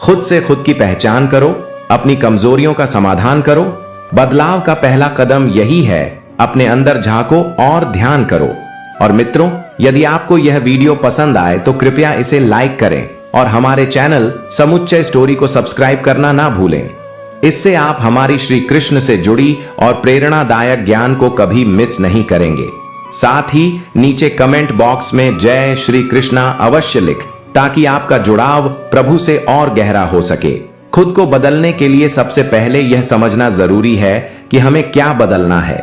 खुद से खुद की पहचान करो, अपनी कमजोरियों का समाधान करो। बदलाव का पहला कदम यही है, अपने अंदर झांको और ध्यान करो। और मित्रों, यदि आपको यह वीडियो पसंद आए तो कृपया इसे लाइक करें और हमारे चैनल समुच्चय स्टोरी को सब्सक्राइब करना ना भूलें। इससे आप हमारी श्री कृष्ण से जुड़ी और प्रेरणादायक ज्ञान को कभी मिस नहीं करेंगे। साथ ही नीचे कमेंट बॉक्स में जय श्री कृष्णा अवश्य लिख, ताकि आपका जुड़ाव प्रभु से और गहरा हो सके। खुद को बदलने के लिए सबसे पहले यह समझना जरूरी है कि हमें क्या बदलना है।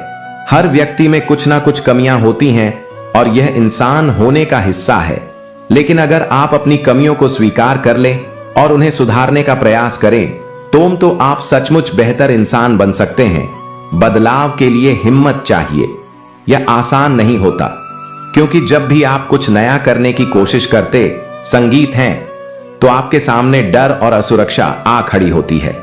हर व्यक्ति में कुछ ना कुछ कमियां होती हैं और यह इंसान होने का हिस्सा है। लेकिन अगर आप अपनी कमियों को स्वीकार कर लें और उन्हें सुधारने का प्रयास करें तो आप सचमुच बेहतर इंसान बन सकते हैं। बदलाव के लिए हिम्मत चाहिए। यह आसान नहीं होता, क्योंकि जब भी आप कुछ नया करने की कोशिश करते संगीत हैं तो आपके सामने डर और असुरक्षा आ खड़ी होती है।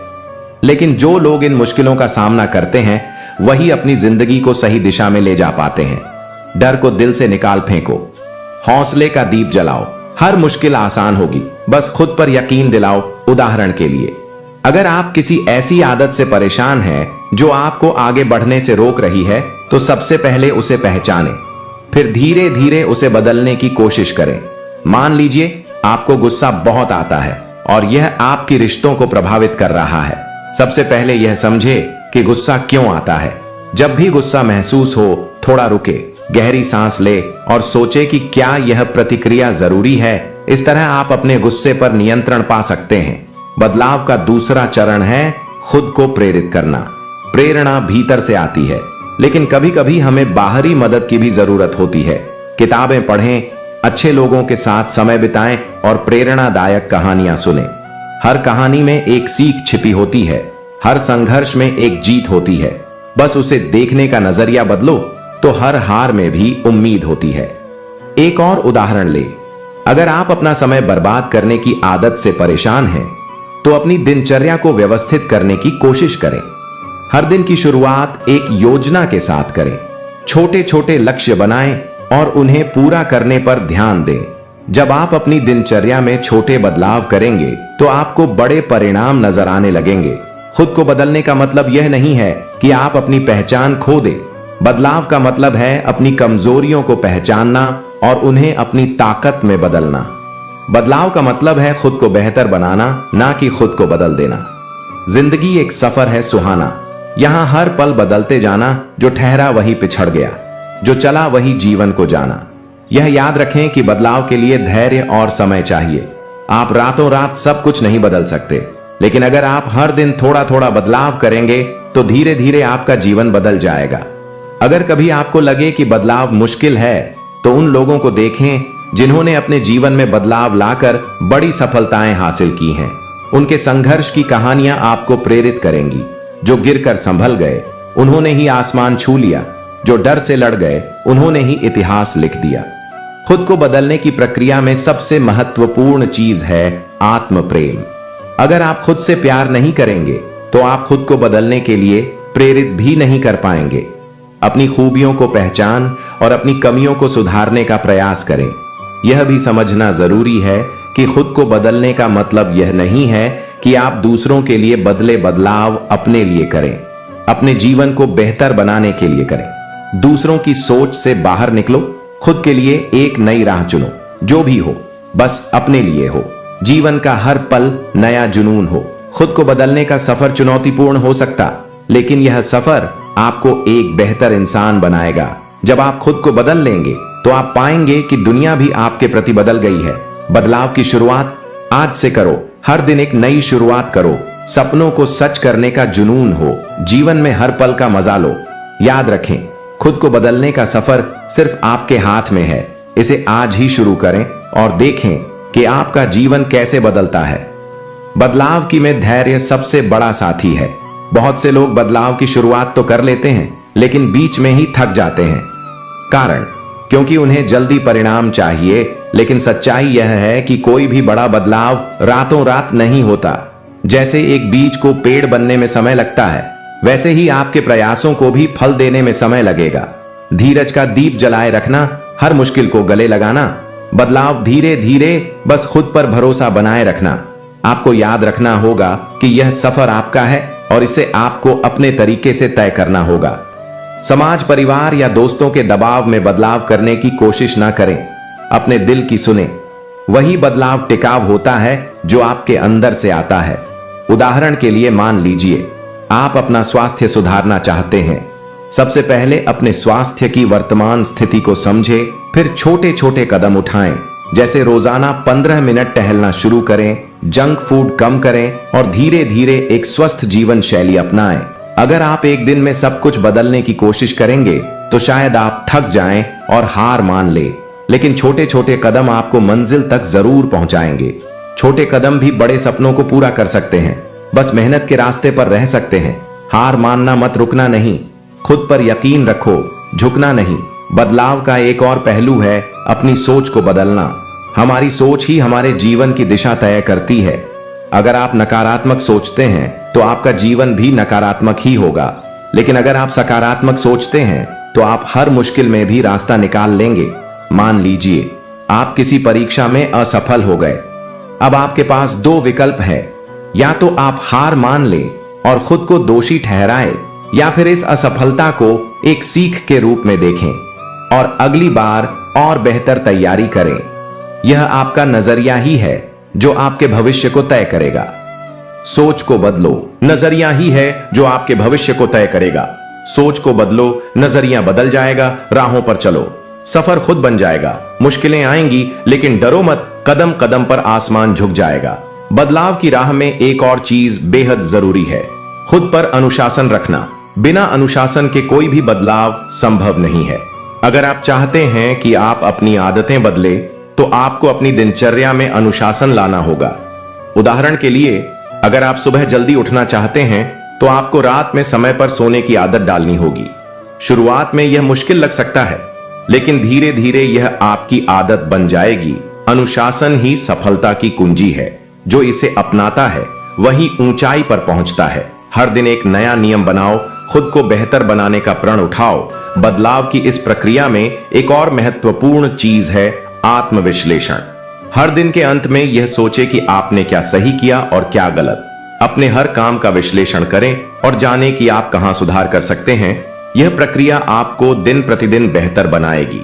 लेकिन जो लोग इन मुश्किलों का सामना करते हैं वही अपनी जिंदगी को सही दिशा में ले जा पाते हैं। डर को दिल से निकाल फेंको, हौसले का दीप जलाओ। हर मुश्किल आसान होगी, बस खुद पर यकीन दिलाओ। उदाहरण के लिए, अगर आप किसी ऐसी आदत से परेशान हैं जो आपको आगे बढ़ने से रोक रही है, तो सबसे पहले उसे पहचानें, फिर धीरे धीरे उसे बदलने की कोशिश करें। मान लीजिए आपको गुस्सा बहुत आता है और यह आपकी रिश्तों को प्रभावित कर रहा है। सबसे पहले यह समझे कि गुस्सा क्यों आता है। जब भी गुस्सा महसूस हो, थोड़ा रुके, गहरी सांस ले और सोचे कि क्या यह प्रतिक्रिया जरूरी है। इस तरह आप अपने गुस्से पर नियंत्रण पा सकते हैं। बदलाव का दूसरा चरण है खुद को प्रेरित करना। प्रेरणा भीतर से आती है, लेकिन कभी कभी हमें बाहरी मदद की भी जरूरत होती है। किताबें पढ़ें, अच्छे लोगों के साथ समय बिताएं और प्रेरणादायक कहानियां सुनें। हर कहानी में एक सीख छिपी होती है, हर संघर्ष में एक जीत होती है। बस उसे देखने का नजरिया बदलो तो हर हार में भी उम्मीद होती है। एक और उदाहरण ले, अगर आप अपना समय बर्बाद करने की आदत से परेशान हैं, तो अपनी दिनचर्या को व्यवस्थित करने की कोशिश करें। हर दिन की शुरुआत एक योजना के साथ करें। छोटे छोटे लक्ष्य बनाएं और उन्हें पूरा करने पर ध्यान दें। जब आप अपनी दिनचर्या में छोटे बदलाव करेंगे तो आपको बड़े परिणाम नजर आने लगेंगे। खुद को बदलने का मतलब यह नहीं है कि आप अपनी पहचान खो दें। बदलाव का मतलब है अपनी कमजोरियों को पहचानना और उन्हें अपनी ताकत में बदलना। बदलाव का मतलब है खुद को बेहतर बनाना, ना कि खुद को बदल देना। जिंदगी एक सफर है सुहाना, यहां हर पल बदलते जाना। जो ठहरा वही पिछड़ गया, जो चला वही जीवन को जाना। यह याद रखें कि बदलाव के लिए धैर्य और समय चाहिए। आप रातों रात सब कुछ नहीं बदल सकते, लेकिन अगर आप हर दिन थोड़ा थोड़ा बदलाव करेंगे तो धीरे धीरे आपका जीवन बदल जाएगा। अगर कभी आपको लगे कि बदलाव मुश्किल है, तो उन लोगों को देखें जिन्होंने अपने जीवन में बदलाव लाकर बड़ी सफलताएं हासिल की हैं। उनके संघर्ष की कहानियां आपको प्रेरित करेंगी। जो गिरकर संभल गए, उन्होंने ही आसमान छू लिया। जो डर से लड़ गए, उन्होंने ही इतिहास लिख दिया। खुद को बदलने की प्रक्रिया में सबसे महत्वपूर्ण चीज है आत्म प्रेम। अगर आप खुद से प्यार नहीं करेंगे तो आप खुद को बदलने के लिए प्रेरित भी नहीं कर पाएंगे। अपनी खूबियों को पहचान और अपनी कमियों को सुधारने का प्रयास करें। यह भी समझना जरूरी है कि खुद को बदलने का मतलब यह नहीं है कि आप दूसरों के लिए बदले, बदलाव अपने लिए करें। अपने जीवन को बेहतर बनाने के लिए करें। दूसरों की सोच से बाहर निकलो, खुद के लिए एक नई राह चुनो। जो भी हो, बस अपने लिए हो। जीवन का हर पल नया जुनून हो। खुद को बदलने का सफर चुनौतीपूर्ण हो सकता, लेकिन यह सफर आपको एक बेहतर इंसान बनाएगा। जब आप खुद को बदल लेंगे तो आप पाएंगे कि दुनिया भी आपके प्रति बदल गई है। बदलाव की शुरुआत आज से करो। हर दिन एक नई शुरुआत करो। सपनों को सच करने का जुनून हो। जीवन में हर पल का मजा लो। याद रखें, खुद को बदलने का सफर सिर्फ आपके हाथ में है। इसे आज ही शुरू करें और देखें कि आपका जीवन कैसे बदलता है। बदलाव की में धैर्य सबसे बड़ा साथी है। बहुत से लोग बदलाव की शुरुआत तो कर लेते हैं, लेकिन बीच में ही थक जाते हैं। कारण, क्योंकि उन्हें जल्दी परिणाम चाहिए। लेकिन सच्चाई यह है कि कोई भी बड़ा बदलाव रातों रात नहीं होता। जैसे एक बीज को पेड़ बनने में समय लगता है, वैसे ही आपके प्रयासों को भी फल देने में समय लगेगा। धीरज का दीप जलाए रखना, हर मुश्किल को गले लगाना, बदलाव धीरे धीरे, बस खुद पर भरोसा बनाए रखना। आपको याद रखना होगा कि यह सफर आपका है और इसे आपको अपने तरीके से तय करना होगा। समाज, परिवार या दोस्तों के दबाव में बदलाव करने की कोशिश ना करें, अपने दिल की सुने। वही बदलाव टिकाऊ होता है जो आपके अंदर से आता है। उदाहरण के लिए मान लीजिए आप अपना स्वास्थ्य सुधारना चाहते हैं। सबसे पहले अपने स्वास्थ्य की वर्तमान स्थिति को समझें, फिर छोटे छोटे कदम उठाएं, जैसे रोजाना 15 मिनट टहलना शुरू करें, जंक फूड कम करें और धीरे धीरे एक स्वस्थ जीवन शैली अपनाएं। अगर आप एक दिन में सब कुछ बदलने की कोशिश करेंगे तो शायद आप थक जाएं और हार मान लें, लेकिन छोटे छोटे कदम आपको मंजिल तक जरूर पहुंचाएंगे। छोटे कदम भी बड़े सपनों को पूरा कर सकते हैं, बस मेहनत के रास्ते पर रह सकते हैं। हार मानना मत, रुकना नहीं, खुद पर यकीन रखो, झुकना नहीं। बदलाव का एक और पहलू है अपनी सोच को बदलना। हमारी सोच ही हमारे जीवन की दिशा तय करती है। अगर आप नकारात्मक सोचते हैं तो आपका जीवन भी नकारात्मक ही होगा, लेकिन अगर आप सकारात्मक सोचते हैं तो आप हर मुश्किल में भी रास्ता निकाल लेंगे। मान लीजिए आप किसी परीक्षा में असफल हो गए। अब आपके पास दो विकल्प हैं, या तो आप हार मान लें और खुद को दोषी ठहराएं, या फिर इस असफलता को एक सीख के रूप में देखें और अगली बार और बेहतर तैयारी करें। यह आपका नजरिया ही है जो आपके भविष्य को तय करेगा। सोच को बदलो, नजरिया ही है जो आपके भविष्य को तय करेगा। सोच को बदलो, नजरिया बदल जाएगा, राहों पर चलो, सफर खुद बन जाएगा। मुश्किलें आएंगी लेकिन डरो मत, कदम कदम पर आसमान झुक जाएगा। बदलाव की राह में एक और चीज बेहद जरूरी है, खुद पर अनुशासन रखना। बिना अनुशासन के कोई भी बदलाव संभव नहीं है। अगर आप चाहते हैं कि आप अपनी आदतें बदले तो आपको अपनी दिनचर्या में अनुशासन लाना होगा। उदाहरण के लिए, अगर आप सुबह जल्दी उठना चाहते हैं तो आपको रात में समय पर सोने की आदत डालनी होगी। शुरुआत में यह मुश्किल लग सकता है, लेकिन धीरे धीरे यह आपकी आदत बन जाएगी। अनुशासन ही सफलता की कुंजी है। जो इसे अपनाता है वही ऊंचाई पर पहुंचता है। हर दिन एक नया नियम बनाओ, खुद को बेहतर बनाने का प्रण उठाओ। बदलाव की इस प्रक्रिया में एक और महत्वपूर्ण चीज है आत्मविश्लेषण। हर दिन के अंत में यह सोचे कि आपने क्या सही किया और क्या गलत। अपने हर काम का विश्लेषण करें और जानें कि आप कहां सुधार कर सकते हैं। यह प्रक्रिया आपको दिन प्रतिदिन बेहतर बनाएगी।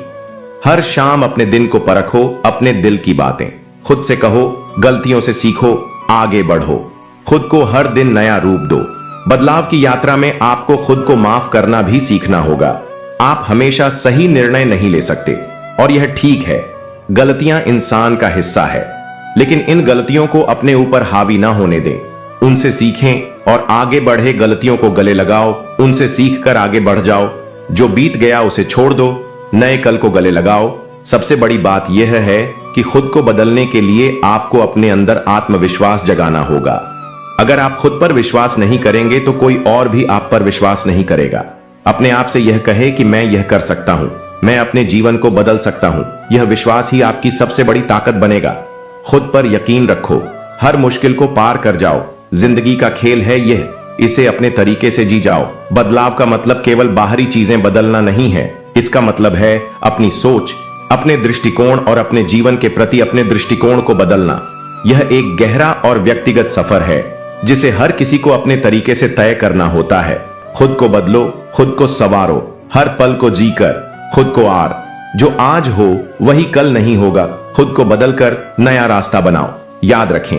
हर शाम अपने दिन को परखो, अपने दिल की बातें खुद से कहो, गलतियों से सीखो, आगे बढ़ो। खुद को हर दिन नया रूप दो। बदलाव की यात्रा में आपको खुद को माफ करना भी सीखना होगा। आप हमेशा सही निर्णय नहीं ले सकते और यह ठीक है। गलतियां इंसान का हिस्सा है, लेकिन इन गलतियों को अपने ऊपर हावी ना होने दें। उनसे सीखें और आगे बढ़े। गलतियों को गले लगाओ, उनसे सीख कर आगे बढ़ जाओ। जो बीत गया उसे छोड़ दो, नए कल को गले लगाओ। सबसे बड़ी बात यह है कि खुद को बदलने के लिए आपको अपने अंदर आत्मविश्वास जगाना होगा। अगर आप खुद पर विश्वास नहीं करेंगे तो कोई और भी आप पर विश्वास नहीं करेगा। अपने आप से यह कहे कि मैं यह कर सकता हूं, मैं अपने जीवन को बदल सकता हूं। यह विश्वास ही आपकी सबसे बड़ी ताकत बनेगा। खुद पर यकीन रखो, हर मुश्किल को पार कर जाओ। जिंदगी का खेल है यह, इसे अपने तरीके से जी जाओ। बदलाव का मतलब केवल बाहरी चीजें बदलना नहीं है, इसका मतलब है अपनी सोच, अपने दृष्टिकोण और अपने जीवन के प्रति अपने दृष्टिकोण को बदलना। यह एक गहरा और व्यक्तिगत सफर है जिसे हर किसी को अपने तरीके से तय करना होता है। खुद को बदलो, खुद को संवारो, हर पल को जीकर खुद को आर। जो आज हो वही कल नहीं होगा। खुद को बदलकर नया रास्ता बनाओ। याद रखें,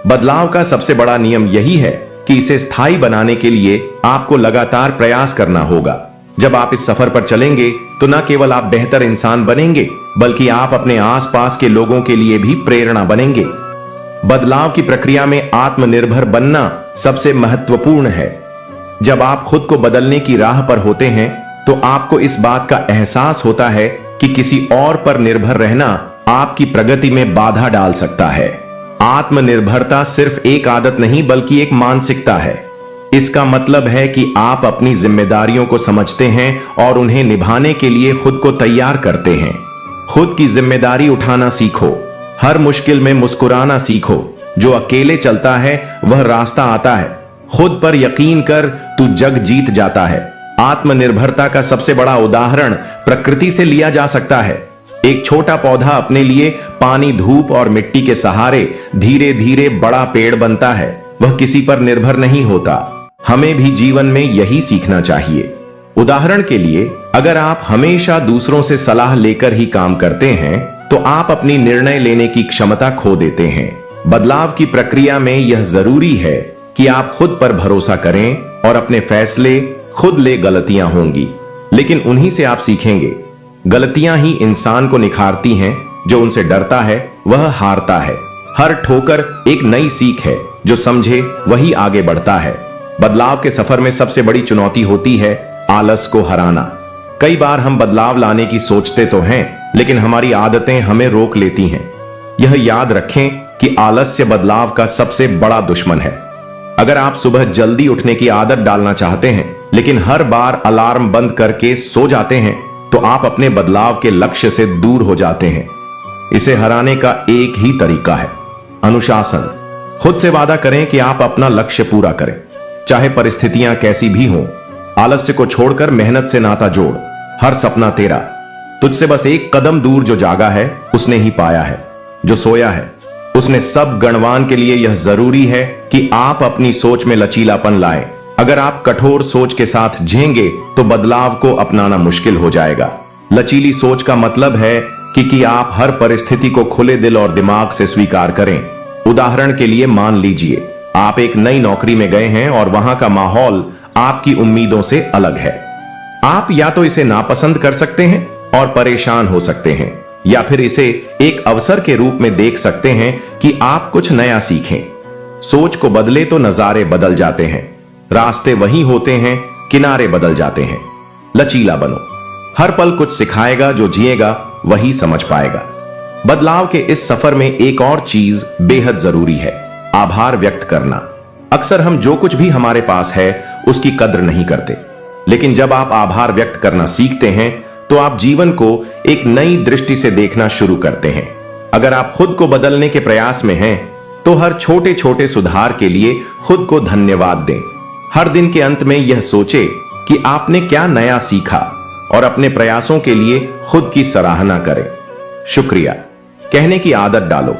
बदलाव का सबसे बड़ा नियम यही है कि इसे स्थायी बनाने के लिए आपको लगातार प्रयास करना होगा। जब आप इस सफर पर चलेंगे तो न केवल आप बेहतर इंसान बनेंगे, बल्कि आप अपने आसपास के लोगों के लिए भी प्रेरणा बनेंगे। बदलाव की प्रक्रिया में आत्मनिर्भर बनना सबसे महत्वपूर्ण है। जब आप खुद को बदलने की राह पर होते हैं तो आपको इस बात का एहसास होता है कि किसी और पर निर्भर रहना आपकी प्रगति में बाधा डाल सकता है। आत्मनिर्भरता सिर्फ एक आदत नहीं बल्कि एक मानसिकता है। इसका मतलब है कि आप अपनी जिम्मेदारियों को समझते हैं और उन्हें निभाने के लिए खुद को तैयार करते हैं। खुद की जिम्मेदारी उठाना सीखो, हर मुश्किल में मुस्कुराना सीखो। जो अकेले चलता है वह रास्ता आता है। खुद पर यकीन कर, तू जग जीत जाता है। आत्मनिर्भरता का सबसे बड़ा उदाहरण प्रकृति से लिया जा सकता है। एक छोटा पौधा अपने लिए पानी, धूप और मिट्टी के सहारे धीरे धीरे बड़ा पेड़ बनता है। वह किसी पर निर्भर नहीं होता। हमें भी जीवन में यही सीखना चाहिए। उदाहरण के लिए, अगर आप हमेशा दूसरों से सलाह लेकर ही काम करते हैं तो आप अपनी निर्णय लेने की क्षमता खो देते हैं। बदलाव की प्रक्रिया में यह जरूरी है कि आप खुद पर भरोसा करें और अपने फैसले खुद ले। गलतियां होंगी, लेकिन उन्हीं से आप सीखेंगे। गलतियां ही इंसान को निखारती हैं। जो उनसे डरता है वह हारता है। हर ठोकर एक नई सीख है। जो समझे वही आगे बढ़ता है। बदलाव के सफर में सबसे बड़ी चुनौती होती है आलस को हराना। कई बार हम बदलाव लाने की सोचते तो हैं, लेकिन हमारी आदतें हमें रोक लेती हैं। यह याद रखें कि आलस्य बदलाव का सबसे बड़ा दुश्मन है। अगर आप सुबह जल्दी उठने की आदत डालना चाहते हैं, लेकिन हर बार अलार्म बंद करके सो जाते हैं, तो आप अपने बदलाव के लक्ष्य से दूर हो जाते हैं। इसे हराने का एक ही तरीका है, अनुशासन। खुद से वादा करें कि आप अपना लक्ष्य पूरा करें, चाहे परिस्थितियां कैसी भी हों। आलस्य को छोड़कर मेहनत से नाता जोड़। हर सपना तेरा। तुझसे बस एक कदम दूर जो जागा है उसने ही पाया है। जो सोया है उसने सब। गणवान के लिए यह जरूरी है कि आप अपनी सोच में लचीलापन लाएं। अगर आप कठोर सोच के साथ झेंगे तो बदलाव को अपनाना मुश्किल हो जाएगा। लचीली सोच का मतलब है कि आप हर परिस्थिति को खुले दिल और दिमाग से स्वीकार करें। उदाहरण के लिए, मान लीजिए आप एक नई नौकरी में गए हैं और वहां का माहौल आपकी उम्मीदों से अलग है। आप या तो इसे नापसंद कर सकते हैं और परेशान हो सकते हैं, या फिर इसे एक अवसर के रूप में देख सकते हैं कि आप कुछ नया सीखें। सोच को बदले तो नजारे बदल जाते हैं। रास्ते वही होते हैं, किनारे बदल जाते हैं। लचीला बनो। हर पल कुछ सिखाएगा। जो जिएगा वही समझ पाएगा। बदलाव के इस सफर में एक और चीज बेहद जरूरी है, आभार व्यक्त करना। अक्सर हम जो कुछ भी हमारे पास है उसकी कद्र नहीं करते, लेकिन जब आप आभार व्यक्त करना सीखते हैं तो आप जीवन को एक नई दृष्टि से देखना शुरू करते हैं। अगर आप खुद को बदलने के प्रयास में हैं तो हर छोटे छोटे सुधार के लिए खुद को धन्यवाद दें। हर दिन के अंत में यह सोचे कि आपने क्या नया सीखा और अपने प्रयासों के लिए खुद की सराहना करें। शुक्रिया कहने की आदत डालो।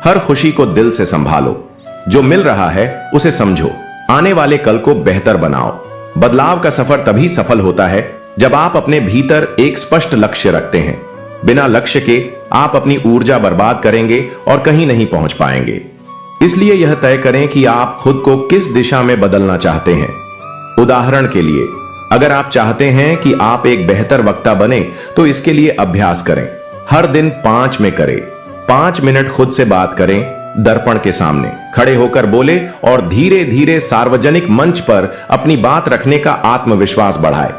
हर खुशी को दिल से संभालो। जो मिल रहा है उसे समझो। आने वाले कल को बेहतर बनाओ। बदलाव का सफर तभी सफल होता है जब आप अपने भीतर एक स्पष्ट लक्ष्य रखते हैं। बिना लक्ष्य के आप अपनी ऊर्जा बर्बाद करेंगे और कहीं नहीं पहुंच पाएंगे। इसलिए यह तय करें कि आप खुद को किस दिशा में बदलना चाहते हैं। उदाहरण के लिए, अगर आप चाहते हैं कि आप एक बेहतर वक्ता बने तो इसके लिए अभ्यास करें। हर दिन 5 में करें। 5 मिनट खुद से बात करें। दर्पण के सामने खड़े होकर बोले और धीरे धीरे सार्वजनिक मंच पर अपनी बात रखने का आत्मविश्वास बढ़ाए।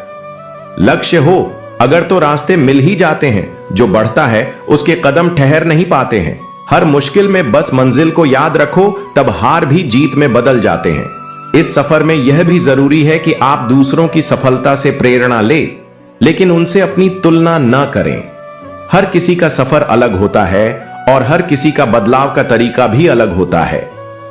लक्ष्य हो अगर तो रास्ते मिल ही जाते हैं। जो बढ़ता है उसके कदम ठहर नहीं पाते हैं। हर मुश्किल में बस मंजिल को याद रखो, तब हार भी जीत में बदल जाते हैं। इस सफर में यह भी जरूरी है कि आप दूसरों की सफलता से प्रेरणा ले, लेकिन उनसे अपनी तुलना न करें। हर किसी का सफर अलग होता है और हर किसी का बदलाव का तरीका भी अलग होता है।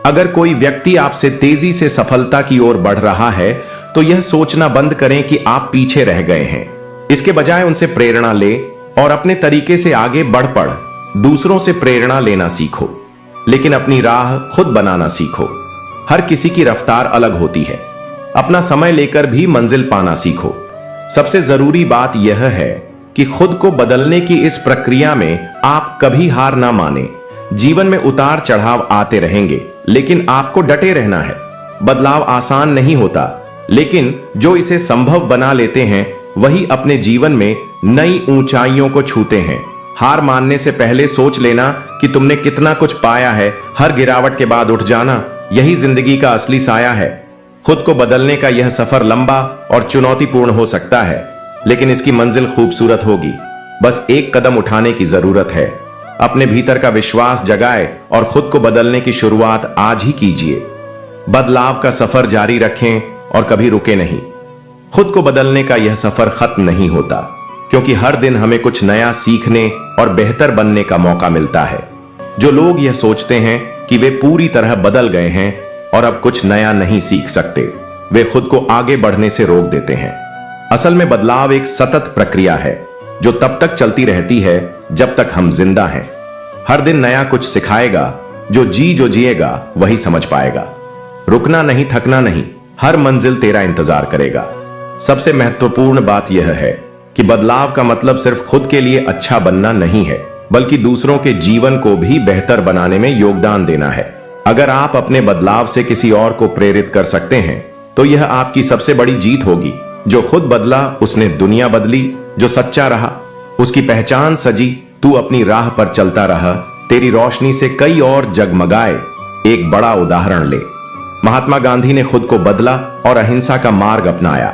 अगर कोई व्यक्ति आपसे तेजी से सफलता की ओर बढ़ रहा है तो यह सोचना बंद करें कि आप पीछे रह गए हैं। इसके बजाय उनसे प्रेरणा ले और अपने तरीके से आगे बढ़ पड़। दूसरों से प्रेरणा लेना सीखो, लेकिन अपनी राह खुद बनाना सीखो। हर किसी की रफ्तार अलग होती है। अपना समय लेकर भी मंजिल पाना सीखो। सबसे जरूरी बात यह है कि खुद को बदलने की इस प्रक्रिया में आप कभी हार ना माने। जीवन में उतार चढ़ाव आते रहेंगे, लेकिन आपको डटे रहना है। बदलाव आसान नहीं होता, लेकिन जो इसे संभव बना लेते हैं वही अपने जीवन में नई ऊंचाइयों को छूते हैं। हार मानने से पहले सोच लेना कि तुमने कितना कुछ पाया है। हर गिरावट के बाद उठ जाना, यही जिंदगी का असली साया है। खुद को बदलने का यह सफर लंबा और चुनौतीपूर्ण हो सकता है, लेकिन इसकी मंजिल खूबसूरत होगी। बस एक कदम उठाने की जरूरत है। अपने भीतर का विश्वास जगाए और खुद को बदलने की शुरुआत आज ही कीजिए। बदलाव का सफर जारी रखें और कभी रुके नहीं। खुद को बदलने का यह सफर खत्म नहीं होता, क्योंकि हर दिन हमें कुछ नया सीखने और बेहतर बनने का मौका मिलता है। जो लोग यह सोचते हैं कि वे पूरी तरह बदल गए हैं और अब कुछ नया नहीं सीख सकते, वे खुद को आगे बढ़ने से रोक देते हैं। असल में बदलाव एक सतत प्रक्रिया है। जो तब तक चलती रहती है जब तक हम जिंदा हैं। हर दिन नया कुछ सिखाएगा, जो जिएगा वही समझ पाएगा। रुकना नहीं, थकना नहीं, हर मंजिल तेरा इंतजार करेगा। सबसे महत्वपूर्ण बात यह है कि बदलाव का मतलब सिर्फ खुद के लिए अच्छा बनना नहीं है, बल्कि दूसरों के जीवन को भी बेहतर बनाने में योगदान देना है। अगर आप अपने बदलाव से किसी और को प्रेरित कर सकते हैं तो यह आपकी सबसे बड़ी जीत होगी। जो खुद बदला उसने दुनिया बदली, जो सच्चा रहा उसकी पहचान सजी। तू अपनी राह पर चलता रहा, तेरी रोशनी से कई और जगमगाए। एक बड़ा उदाहरण ले, महात्मा गांधी ने खुद को बदला और अहिंसा का मार्ग अपनाया।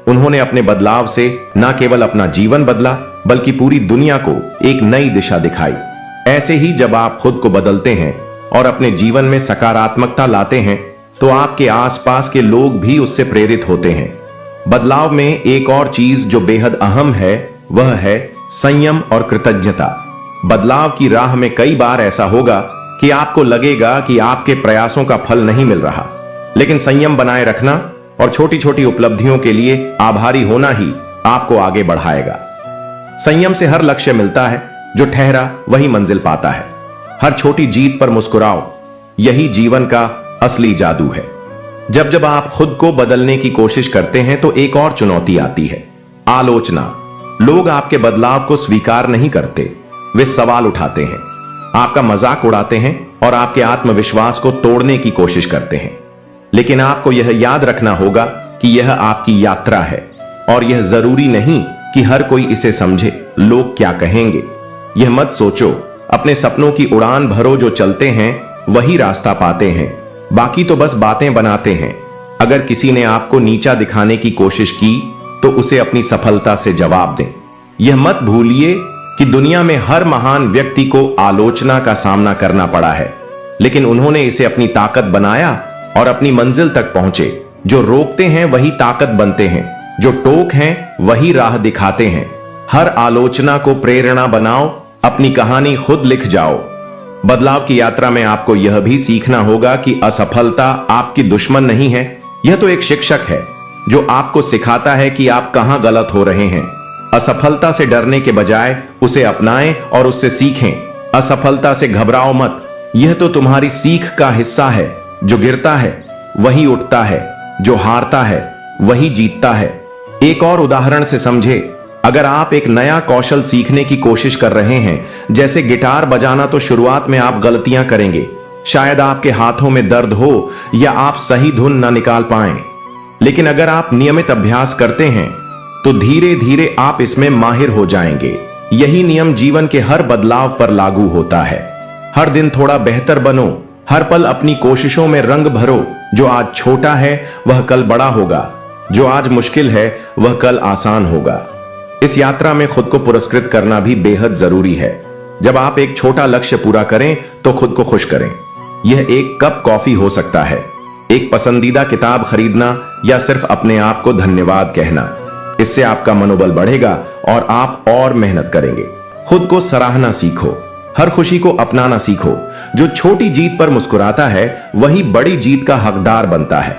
उन्होंने अपने बदलाव से न केवल अपना जीवन बदला बल्कि पूरी दुनिया को एक नई दिशा दिखाई। ऐसे ही जब आप खुद को बदलते हैं और अपने जीवन में सकारात्मकता लाते हैं तो आपके आसपास के लोग भी उससे प्रेरित होते हैं। बदलाव में एक और चीज जो बेहद अहम है वह है संयम और कृतज्ञता। बदलाव की राह में कई बार ऐसा होगा कि आपको लगेगा कि आपके प्रयासों का फल नहीं मिल रहा, लेकिन संयम बनाए रखना और छोटी छोटी उपलब्धियों के लिए आभारी होना ही आपको आगे बढ़ाएगा। संयम से हर लक्ष्य मिलता है, जो ठहरा वही मंजिल पाता है। हर छोटी जीत पर मुस्कुराओ, यही जीवन का असली जादू है। जब जब आप खुद को बदलने की कोशिश करते हैं तो एक और चुनौती आती है, आलोचना। लोग आपके बदलाव को स्वीकार नहीं करते, वे सवाल उठाते हैं, आपका मजाक उड़ाते हैं और आपके आत्मविश्वास को तोड़ने की कोशिश करते हैं। लेकिन आपको यह याद रखना होगा कि यह आपकी यात्रा है और यह जरूरी नहीं कि हर कोई इसे समझे। लोग क्या कहेंगे यह मत सोचो, अपने सपनों की उड़ान भरो। जो चलते हैं वही रास्ता पाते हैं, बाकी तो बस बातें बनाते हैं। अगर किसी ने आपको नीचा दिखाने की कोशिश की तो उसे अपनी सफलता से जवाब दें। यह मत भूलिए कि दुनिया में हर महान व्यक्ति को आलोचना का सामना करना पड़ा है, लेकिन उन्होंने इसे अपनी ताकत बनाया और अपनी मंजिल तक पहुंचे। जो रोकते हैं वही ताकत बनते हैं, जो टोक हैं वही राह दिखाते हैं। हर आलोचना को प्रेरणा बनाओ, अपनी कहानी खुद लिख जाओ। बदलाव की यात्रा में आपको यह भी सीखना होगा कि असफलता आपकी दुश्मन नहीं है, यह तो एक शिक्षक है जो आपको सिखाता है कि आप कहां गलत हो रहे हैं। असफलता से डरने के बजाय उसे अपनाएं और उससे सीखें। असफलता से घबराओ मत, यह तो तुम्हारी सीख का हिस्सा है। जो गिरता है वही उठता है, जो हारता है वही जीतता है। एक और उदाहरण से समझे, अगर आप एक नया कौशल सीखने की कोशिश कर रहे हैं, जैसे गिटार बजाना, तो शुरुआत में आप गलतियां करेंगे। शायद आपके हाथों में दर्द हो या आप सही धुन ना निकाल पाएं। लेकिन अगर आप नियमित अभ्यास करते हैं तो धीरे धीरे आप इसमें माहिर हो जाएंगे। यही नियम जीवन के हर बदलाव पर लागू होता है। हर दिन थोड़ा बेहतर बनो, हर पल अपनी कोशिशों में रंग भरो। जो आज छोटा है वह कल बड़ा होगा, जो आज मुश्किल है वह कल आसान होगा। इस यात्रा में खुद को पुरस्कृत करना भी बेहद जरूरी है। जब आप एक छोटा लक्ष्य पूरा करें तो खुद को खुश करें। यह एक कप कॉफी हो सकता है, एक पसंदीदा किताब खरीदना या सिर्फ अपने आप को धन्यवाद कहना। इससे आपका मनोबल बढ़ेगा और आप और मेहनत करेंगे। खुद को सराहना सीखो, हर खुशी को अपनाना सीखो। जो छोटी जीत पर मुस्कुराता है वही बड़ी जीत का हकदार बनता है।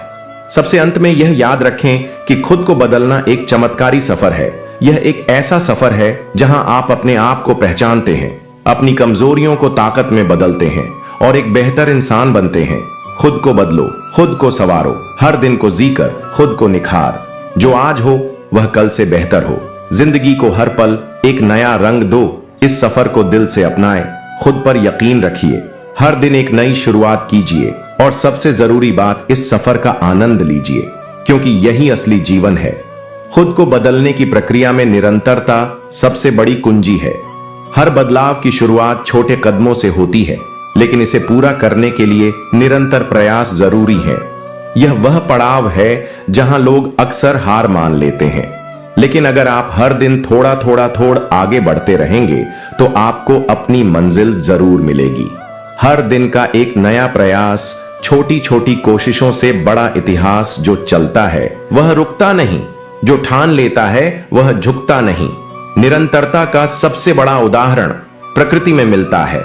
सबसे अंत में यह याद रखें कि खुद को बदलना एक चमत्कारी सफर है। यह एक ऐसा सफर है जहां आप अपने आप को पहचानते हैं, अपनी कमजोरियों को ताकत में बदलते हैं और एक बेहतर इंसान बनते हैं। खुद को बदलो, खुद को संवारो, हर दिन को जीकर खुद को निखार। जो आज हो वह कल से बेहतर हो। जिंदगी को हर पल एक नया रंग दो। इस सफर को दिल से अपनाएं, खुद पर यकीन रखिए, हर दिन एक नई शुरुआत कीजिए और सबसे जरूरी बात, इस सफर का आनंद लीजिए, क्योंकि यही असली जीवन है। खुद को बदलने की प्रक्रिया में निरंतरता सबसे बड़ी कुंजी है। हर बदलाव की शुरुआत छोटे कदमों से होती है, लेकिन इसे पूरा करने के लिए निरंतर प्रयास जरूरी है। यह वह पड़ाव है जहां लोग अक्सर हार मान लेते हैं, लेकिन अगर आप हर दिन थोड़ा आगे बढ़ते रहेंगे तो आपको अपनी मंजिल जरूर मिलेगी। हर दिन का एक नया प्रयास, छोटी छोटी कोशिशों से बड़ा इतिहास। जो चलता है वह रुकता नहीं, जो ठान लेता है वह झुकता नहीं। निरंतरता का सबसे बड़ा उदाहरण प्रकृति में मिलता है।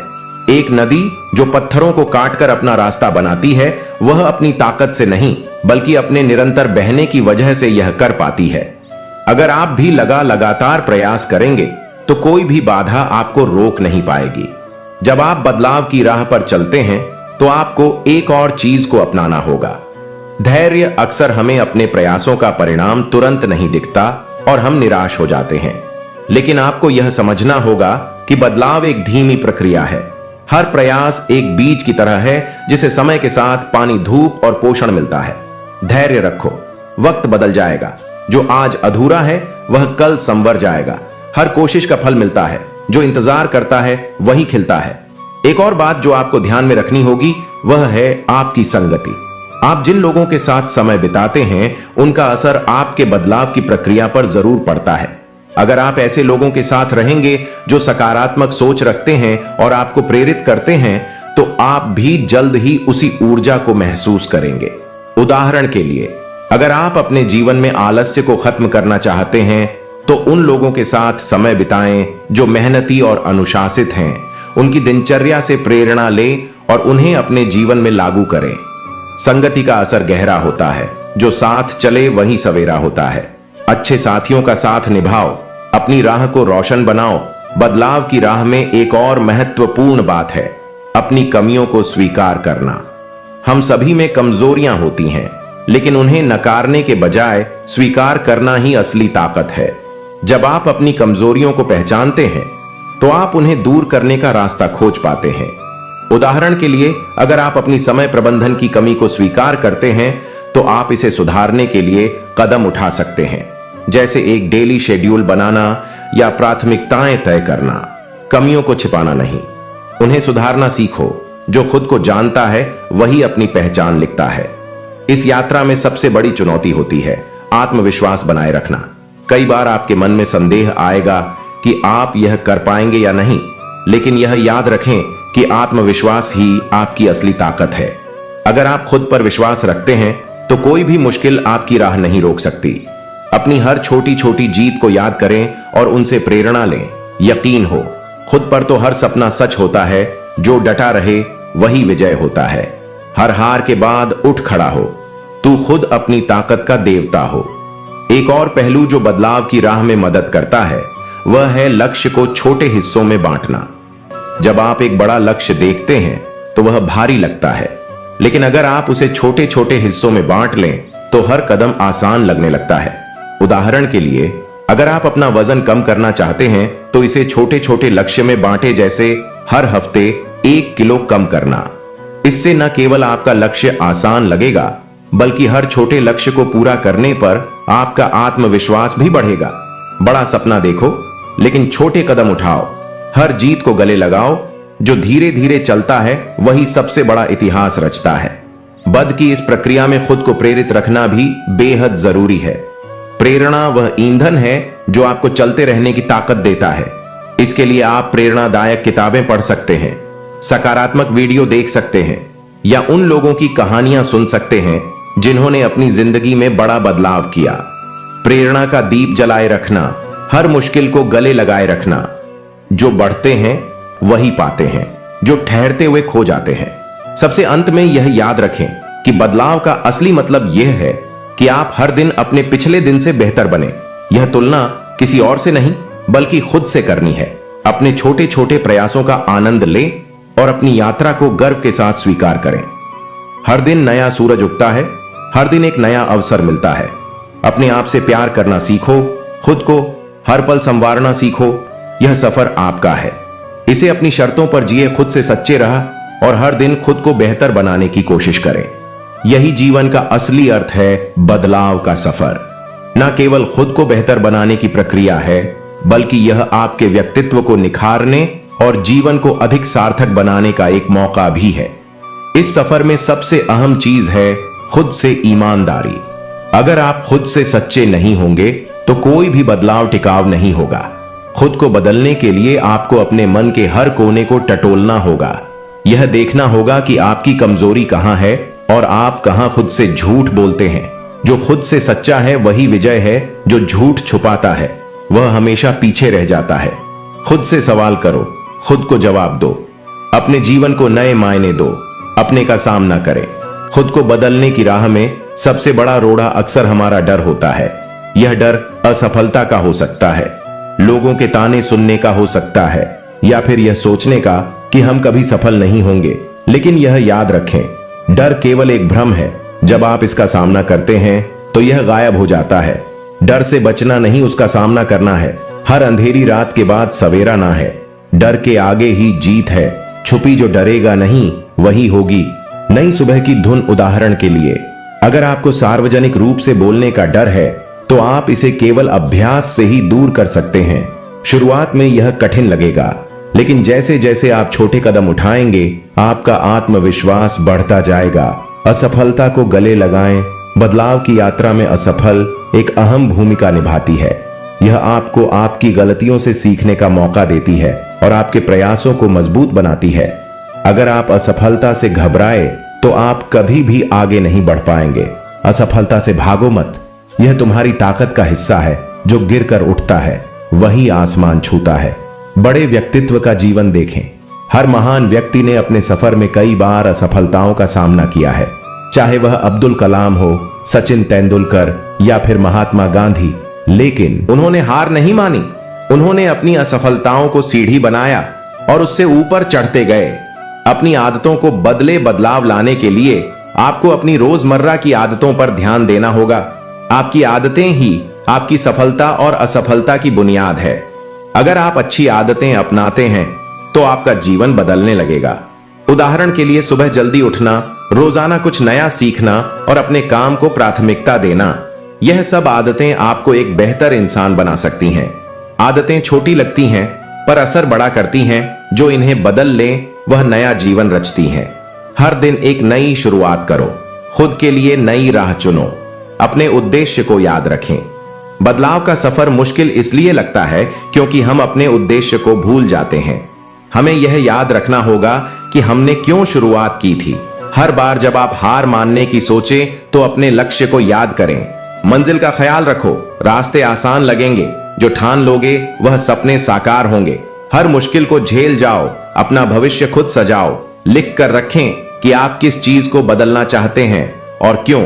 एक नदी जो पत्थरों को काटकर अपना रास्ता बनाती है, वह अपनी ताकत से नहीं बल्कि अपने निरंतर बहने की वजह से यह कर पाती है। अगर आप भी लगातार प्रयास करेंगे तो कोई भी बाधा आपको रोक नहीं पाएगी। जब आप बदलाव की राह पर चलते हैं तो आपको एक और चीज को अपनाना होगा। धैर्य। अक्सर हमें अपने प्रयासों का परिणाम तुरंत नहीं दिखता और हम निराश हो जाते हैं, लेकिन आपको यह समझना होगा कि बदलाव एक धीमी प्रक्रिया है। हर प्रयास एक बीज की तरह है जिसे समय के साथ पानी, धूप और पोषण मिलता है। धैर्य रखो, वक्त बदल जाएगा। जो आज अधूरा है वह कल संवर जाएगा। हर कोशिश का फल मिलता है, जो इंतजार करता है वही खिलता है। एक और बात जो आपको ध्यान में रखनी होगी वह है आपकी संगति। आप जिन लोगों के साथ समय बिताते हैं उनका असर आपके बदलाव की प्रक्रिया पर जरूर पड़ता है। अगर आप ऐसे लोगों के साथ रहेंगे जो सकारात्मक सोच रखते हैं और आपको प्रेरित करते हैं, तो आप भी जल्द ही उसी ऊर्जा को महसूस करेंगे। उदाहरण के लिए, अगर आप अपने जीवन में आलस्य को खत्म करना चाहते हैं तो उन लोगों के साथ समय बिताएं जो मेहनती और अनुशासित हैं। उनकी दिनचर्या से प्रेरणा लें और उन्हें अपने जीवन में लागू करें। संगति का असर गहरा होता है। जो साथ चले वही सवेरा होता है। अच्छे साथियों का साथ निभाओ, अपनी राह को रोशन बनाओ। बदलाव की राह में एक और महत्वपूर्ण बात है अपनी कमियों को स्वीकार करना। हम सभी में कमजोरियां होती हैं, लेकिन उन्हें नकारने के बजाय स्वीकार करना ही असली ताकत है। जब आप अपनी कमजोरियों को पहचानते हैं तो आप उन्हें दूर करने का रास्ता खोज पाते हैं। उदाहरण के लिए, अगर आप अपनी समय प्रबंधन की कमी को स्वीकार करते हैं तो आप इसे सुधारने के लिए कदम उठा सकते हैं, जैसे एक डेली शेड्यूल बनाना या प्राथमिकताएं तय करना। कमियों को छिपाना नहीं, उन्हें सुधारना सीखो। जो खुद को जानता है वही अपनी पहचान लिखता है। इस यात्रा में सबसे बड़ी चुनौती होती है आत्मविश्वास बनाए रखना। कई बार आपके मन में संदेह आएगा कि आप यह कर पाएंगे या नहीं, लेकिन यह याद रखें कि आत्मविश्वास ही आपकी असली ताकत है। अगर आप खुद पर विश्वास रखते हैं तो कोई भी मुश्किल आपकी राह नहीं रोक सकती। अपनी हर छोटी छोटी जीत को याद करें और उनसे प्रेरणा लें। यकीन हो, खुद पर तो हर सपना सच होता है। जो डटा रहे वही विजय होता है। हर हार के बाद उठ खड़ा हो। तू खुद अपनी ताकत का देवता हो। एक और पहलू जो बदलाव की राह में मदद करता है वह है लक्ष्य को छोटे हिस्सों में बांटना। जब आप एक बड़ा लक्ष्य देखते हैं तो वह भारी लगता है, लेकिन अगर आप उसे छोटे छोटे हिस्सों में बांट लें तो हर कदम आसान लगने लगता है। उदाहरण के लिए, अगर आप अपना वजन कम करना चाहते हैं तो इसे छोटे छोटे लक्ष्य में बांटे, जैसे हर हफ्ते 1 किलो कम करना। इससे न केवल आपका लक्ष्य आसान लगेगा, बल्कि हर छोटे लक्ष्य को पूरा करने पर आपका आत्मविश्वास भी बढ़ेगा। बड़ा सपना देखो, लेकिन छोटे कदम उठाओ। हर जीत को गले लगाओ। जो धीरे धीरे चलता है वही सबसे बड़ा इतिहास रचता है। बद की इस प्रक्रिया में खुद को प्रेरित रखना भी बेहद जरूरी है। प्रेरणा वह ईंधन है जो आपको चलते रहने की ताकत देता है। इसके लिए आप प्रेरणादायक किताबें पढ़ सकते हैं, सकारात्मक वीडियो देख सकते हैं या उन लोगों की कहानियां सुन सकते हैं जिन्होंने अपनी जिंदगी में बड़ा बदलाव किया। प्रेरणा का दीप जलाए रखना, हर मुश्किल को गले लगाए रखना। जो बढ़ते हैं वही पाते हैं, जो ठहरते हुए खो जाते हैं। सबसे अंत में यह याद रखें कि बदलाव का असली मतलब यह है कि आप हर दिन अपने पिछले दिन से बेहतर बने। यह तुलना किसी और से नहीं बल्कि खुद से करनी है। अपने छोटे छोटे प्रयासों का आनंद लें और अपनी यात्रा को गर्व के साथ स्वीकार करें। हर दिन नया सूरज उगता है, हर दिन एक नया अवसर मिलता है। अपने आप से प्यार करना सीखो, खुद को हर पल संवारना सीखो। यह सफर आपका है, इसे अपनी शर्तों पर जिए, खुद से सच्चे रहा और हर दिन खुद को बेहतर बनाने की कोशिश करें। यही जीवन का असली अर्थ है, बदलाव का सफर। न केवल खुद को बेहतर बनाने की प्रक्रिया है, बल्कि यह आपके व्यक्तित्व को निखारने और जीवन को अधिक सार्थक बनाने का एक मौका भी है। इस सफर में सबसे अहम चीज है खुद से ईमानदारी। अगर आप खुद से सच्चे नहीं होंगे तो कोई भी बदलाव टिकाऊ नहीं होगा। खुद को बदलने के लिए आपको अपने मन के हर कोने को टटोलना होगा। यह देखना होगा कि आपकी कमजोरी कहां है और आप कहां खुद से झूठ बोलते हैं। जो खुद से सच्चा है वही विजय है। जो झूठ छुपाता है वह हमेशा पीछे रह जाता है। खुद से सवाल करो, खुद को जवाब दो, अपने जीवन को नए मायने दो, अपने का सामना करें। खुद को बदलने की राह में सबसे बड़ा रोड़ा अक्सर हमारा डर होता है। यह डर असफलता का हो सकता है, लोगों के ताने सुनने का हो सकता है, या फिर यह सोचने का कि हम कभी सफल नहीं होंगे। लेकिन यह याद रखें, डर केवल एक भ्रम है। जब आप इसका सामना करते हैं तो यह गायब हो जाता है। डर से बचना नहीं, उसका सामना करना है। हर अंधेरी रात के बाद सवेरा ना है। डर के आगे ही जीत है। छुपी जो डरेगा नहीं वही होगी नई सुबह की धुन। उदाहरण के लिए, अगर आपको सार्वजनिक रूप से बोलने का डर है तो आप इसे केवल अभ्यास से ही दूर कर सकते हैं। शुरुआत में यह कठिन लगेगा, लेकिन जैसे जैसे आप छोटे कदम उठाएंगे आपका आत्मविश्वास बढ़ता जाएगा। असफलता को गले लगाएं। बदलाव की यात्रा में असफल एक अहम भूमिका निभाती है। यह आपको आपकी गलतियों से सीखने का मौका देती है और आपके प्रयासों को मजबूत बनाती है। अगर आप असफलता से घबराए तो आप कभी भी आगे नहीं बढ़ पाएंगे। असफलता से भागो मत, यह तुम्हारी ताकत का हिस्सा है। जो गिरकर उठता है वही आसमान छूता है। बड़े व्यक्तित्व का जीवन देखें। हर महान व्यक्ति ने अपने सफर में कई बार असफलताओं का सामना किया है, चाहे वह अब्दुल कलाम हो, सचिन तेंदुलकर या फिर महात्मा गांधी। लेकिन उन्होंने हार नहीं मानी। उन्होंने अपनी असफलताओं को सीढ़ी बनाया और उससे ऊपर चढ़ते गए। अपनी आदतों को बदले। बदलाव लाने के लिए आपको अपनी रोजमर्रा की आदतों पर ध्यान देना होगा। आपकी आदतें ही आपकी सफलता और असफलता की बुनियाद है। अगर आप अच्छी आदतें अपनाते हैं तो आपका जीवन बदलने लगेगा। उदाहरण के लिए, सुबह जल्दी उठना, रोजाना कुछ नया सीखना और अपने काम को प्राथमिकता देना। यह सब आदतें आपको एक बेहतर इंसान बना सकती हैं। आदतें छोटी लगती हैं पर असर बड़ा करती हैं। जो इन्हें बदल लें वह नया जीवन रचती हैं। हर दिन एक नई शुरुआत करो। खुद के लिए नई राह चुनो। अपने उद्देश्य को याद रखें। बदलाव का सफर मुश्किल इसलिए लगता है क्योंकि हम अपने उद्देश्य को भूल जाते हैं। हमें यह याद रखना होगा कि हमने क्यों शुरुआत की थी। हर बार जब आप हार मानने की सोचें तो अपने लक्ष्य को याद करें। मंजिल का ख्याल रखो। रास्ते आसान लगेंगे, जो ठान लोगे वह सपने साकार होंगे। हर मुश्किल को झेल जाओ। अपना भविष्य खुद सजाओ। लिख कर रखें कि आप किस चीज को बदलना चाहते हैं और क्यों।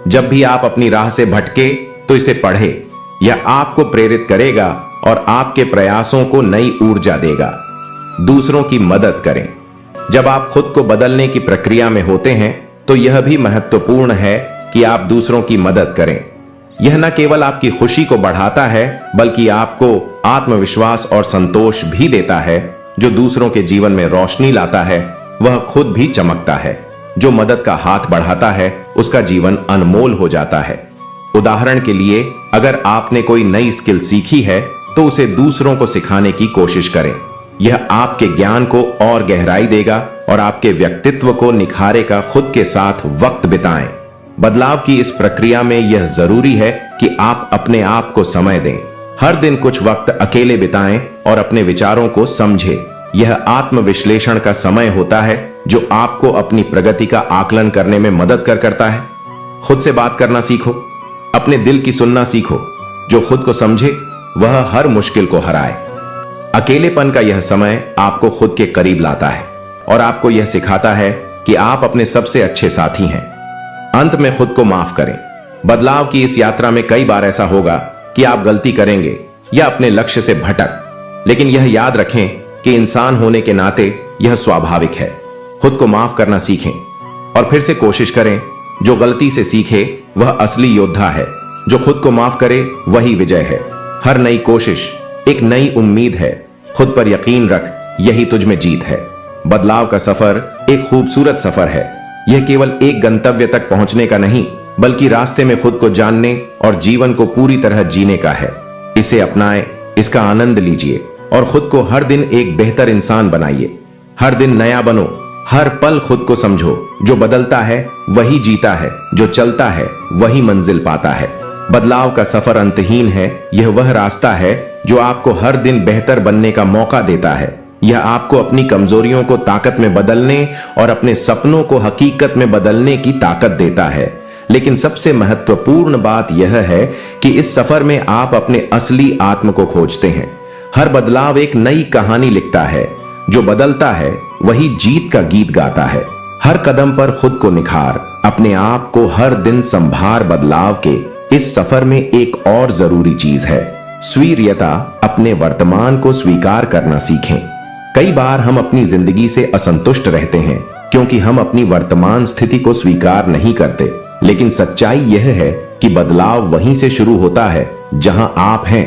जब भी आप अपनी राह से भटके तो इसे पढ़े। यह आपको प्रेरित करेगा और आपके प्रयासों को नई ऊर्जा देगा। दूसरों की मदद करें। जब आप खुद को बदलने की प्रक्रिया में होते हैं तो यह भी महत्वपूर्ण है कि आप दूसरों की मदद करें। यह न केवल आपकी खुशी को बढ़ाता है बल्कि आपको आत्मविश्वास और संतोष भी देता है। जो दूसरों के जीवन में रोशनी लाता है वह खुद भी चमकता है। जो मदद का हाथ बढ़ाता है उसका जीवन अनमोल हो जाता है। उदाहरण के लिए, अगर आपने कोई नई स्किल सीखी है तो उसे दूसरों को सिखाने की कोशिश करें। यह आपके ज्ञान को और गहराई देगा और आपके व्यक्तित्व को निखारेगा। खुद के साथ वक्त बिताएं। बदलाव की इस प्रक्रिया में यह जरूरी है कि आप अपने आप को समय दें। हर दिन कुछ वक्त अकेले बिताएं और अपने विचारों को समझें। यह आत्मविश्लेषण का समय होता है जो आपको अपनी प्रगति का आकलन करने में मदद करता है। खुद से बात करना सीखो। अपने दिल की सुनना सीखो। जो खुद को समझे वह हर मुश्किल को हराए। अकेलेपन का यह समय आपको खुद के करीब लाता है और आपको यह सिखाता है कि आप अपने सबसे अच्छे साथी हैं। अंत में खुद को माफ करें। बदलाव की इस यात्रा में कई बार ऐसा होगा कि आप गलती करेंगे या अपने लक्ष्य से भटक, लेकिन यह याद रखें कि इंसान होने के नाते यह स्वाभाविक है। खुद को माफ करना सीखें और फिर से कोशिश करें। जो गलती से सीखे वह असली योद्धा है। जो खुद को माफ करे वही विजय है। हर नई कोशिश एक नई उम्मीद है। खुद पर यकीन रख, यही तुझ में जीत है। बदलाव का सफर एक खूबसूरत सफर है। यह केवल एक गंतव्य तक पहुंचने का नहीं बल्कि रास्ते में खुद को जानने और जीवन को पूरी तरह जीने का है। इसे अपनाएं, इसका आनंद लीजिए और खुद को हर दिन एक बेहतर इंसान बनाइए। हर दिन नया बनो। हर पल खुद को समझो। जो बदलता है वही जीता है। जो चलता है वही मंजिल पाता है। बदलाव का सफर अंतहीन है। यह वह रास्ता है जो आपको हर दिन बेहतर बनने का मौका देता है। यह आपको अपनी कमजोरियों को ताकत में बदलने और अपने सपनों को हकीकत में बदलने की ताकत देता है। लेकिन सबसे महत्वपूर्ण बात यह है कि इस सफर में आप अपने असली आत्म को खोजते हैं। हर बदलाव एक नई कहानी लिखता है। जो बदलता है वही जीत का गीत गाता है। हर कदम पर खुद को निखार। अपने आप को हर दिन संभार। बदलाव के इस सफर में एक और जरूरी चीज है। स्वीर्यता, अपने वर्तमान को स्वीकार करना सीखें। कई बार हम अपनी जिंदगी से असंतुष्ट रहते हैं क्योंकि हम अपनी वर्तमान स्थिति को स्वीकार नहीं करते, लेकिन सच्चाई यह है कि बदलाव वहीं से शुरू होता है जहां आप हैं।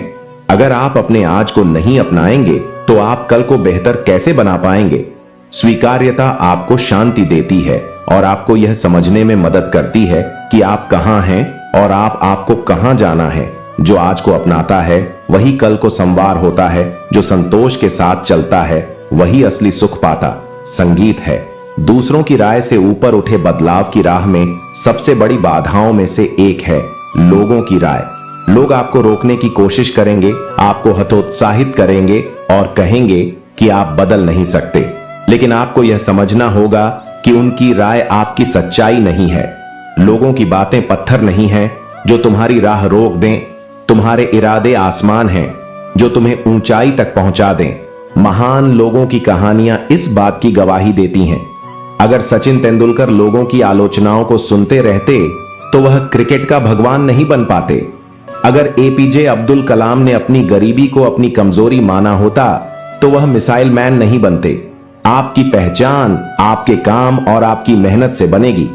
अगर आप अपने आज को नहीं अपनाएंगे तो आप कल को बेहतर कैसे बना पाएंगे? स्वीकार्यता आपको शांति देती है और आपको यह समझने में मदद करती है कि आप कहां हैं और आपको कहां जाना है। जो आज को अपनाता है वही कल को संवार होता है। जो संतोष के साथ चलता है वही असली सुख पाता। संगीत है। दूसरों की राय से ऊपर उठे बदलाव की राह में सबसे बड़ी बाधाओं में से एक है लोगों की राय। लोग आपको रोकने की कोशिश करेंगे, आपको हतोत्साहित करेंगे और कहेंगे कि आप बदल नहीं सकते। लेकिन आपको यह समझना होगा कि उनकी राय आपकी सच्चाई नहीं है। लोगों की बातें पत्थर नहीं हैं जो तुम्हारी राह रोक दें। तुम्हारे इरादे आसमान हैं जो तुम्हें ऊंचाई तक पहुंचा दें। महान लोगों की कहानियां इस बात की गवाही देती हैं। अगर सचिन तेंदुलकर लोगों की आलोचनाओं को सुनते रहते तो वह क्रिकेट का भगवान नहीं बन पाते। अगर एपीजे अब्दुल कलाम ने अपनी गरीबी को अपनी कमजोरी माना होता तो वह मिसाइल मैन नहीं बनते। आपकी पहचान आपके काम और आपकी मेहनत से बनेगी,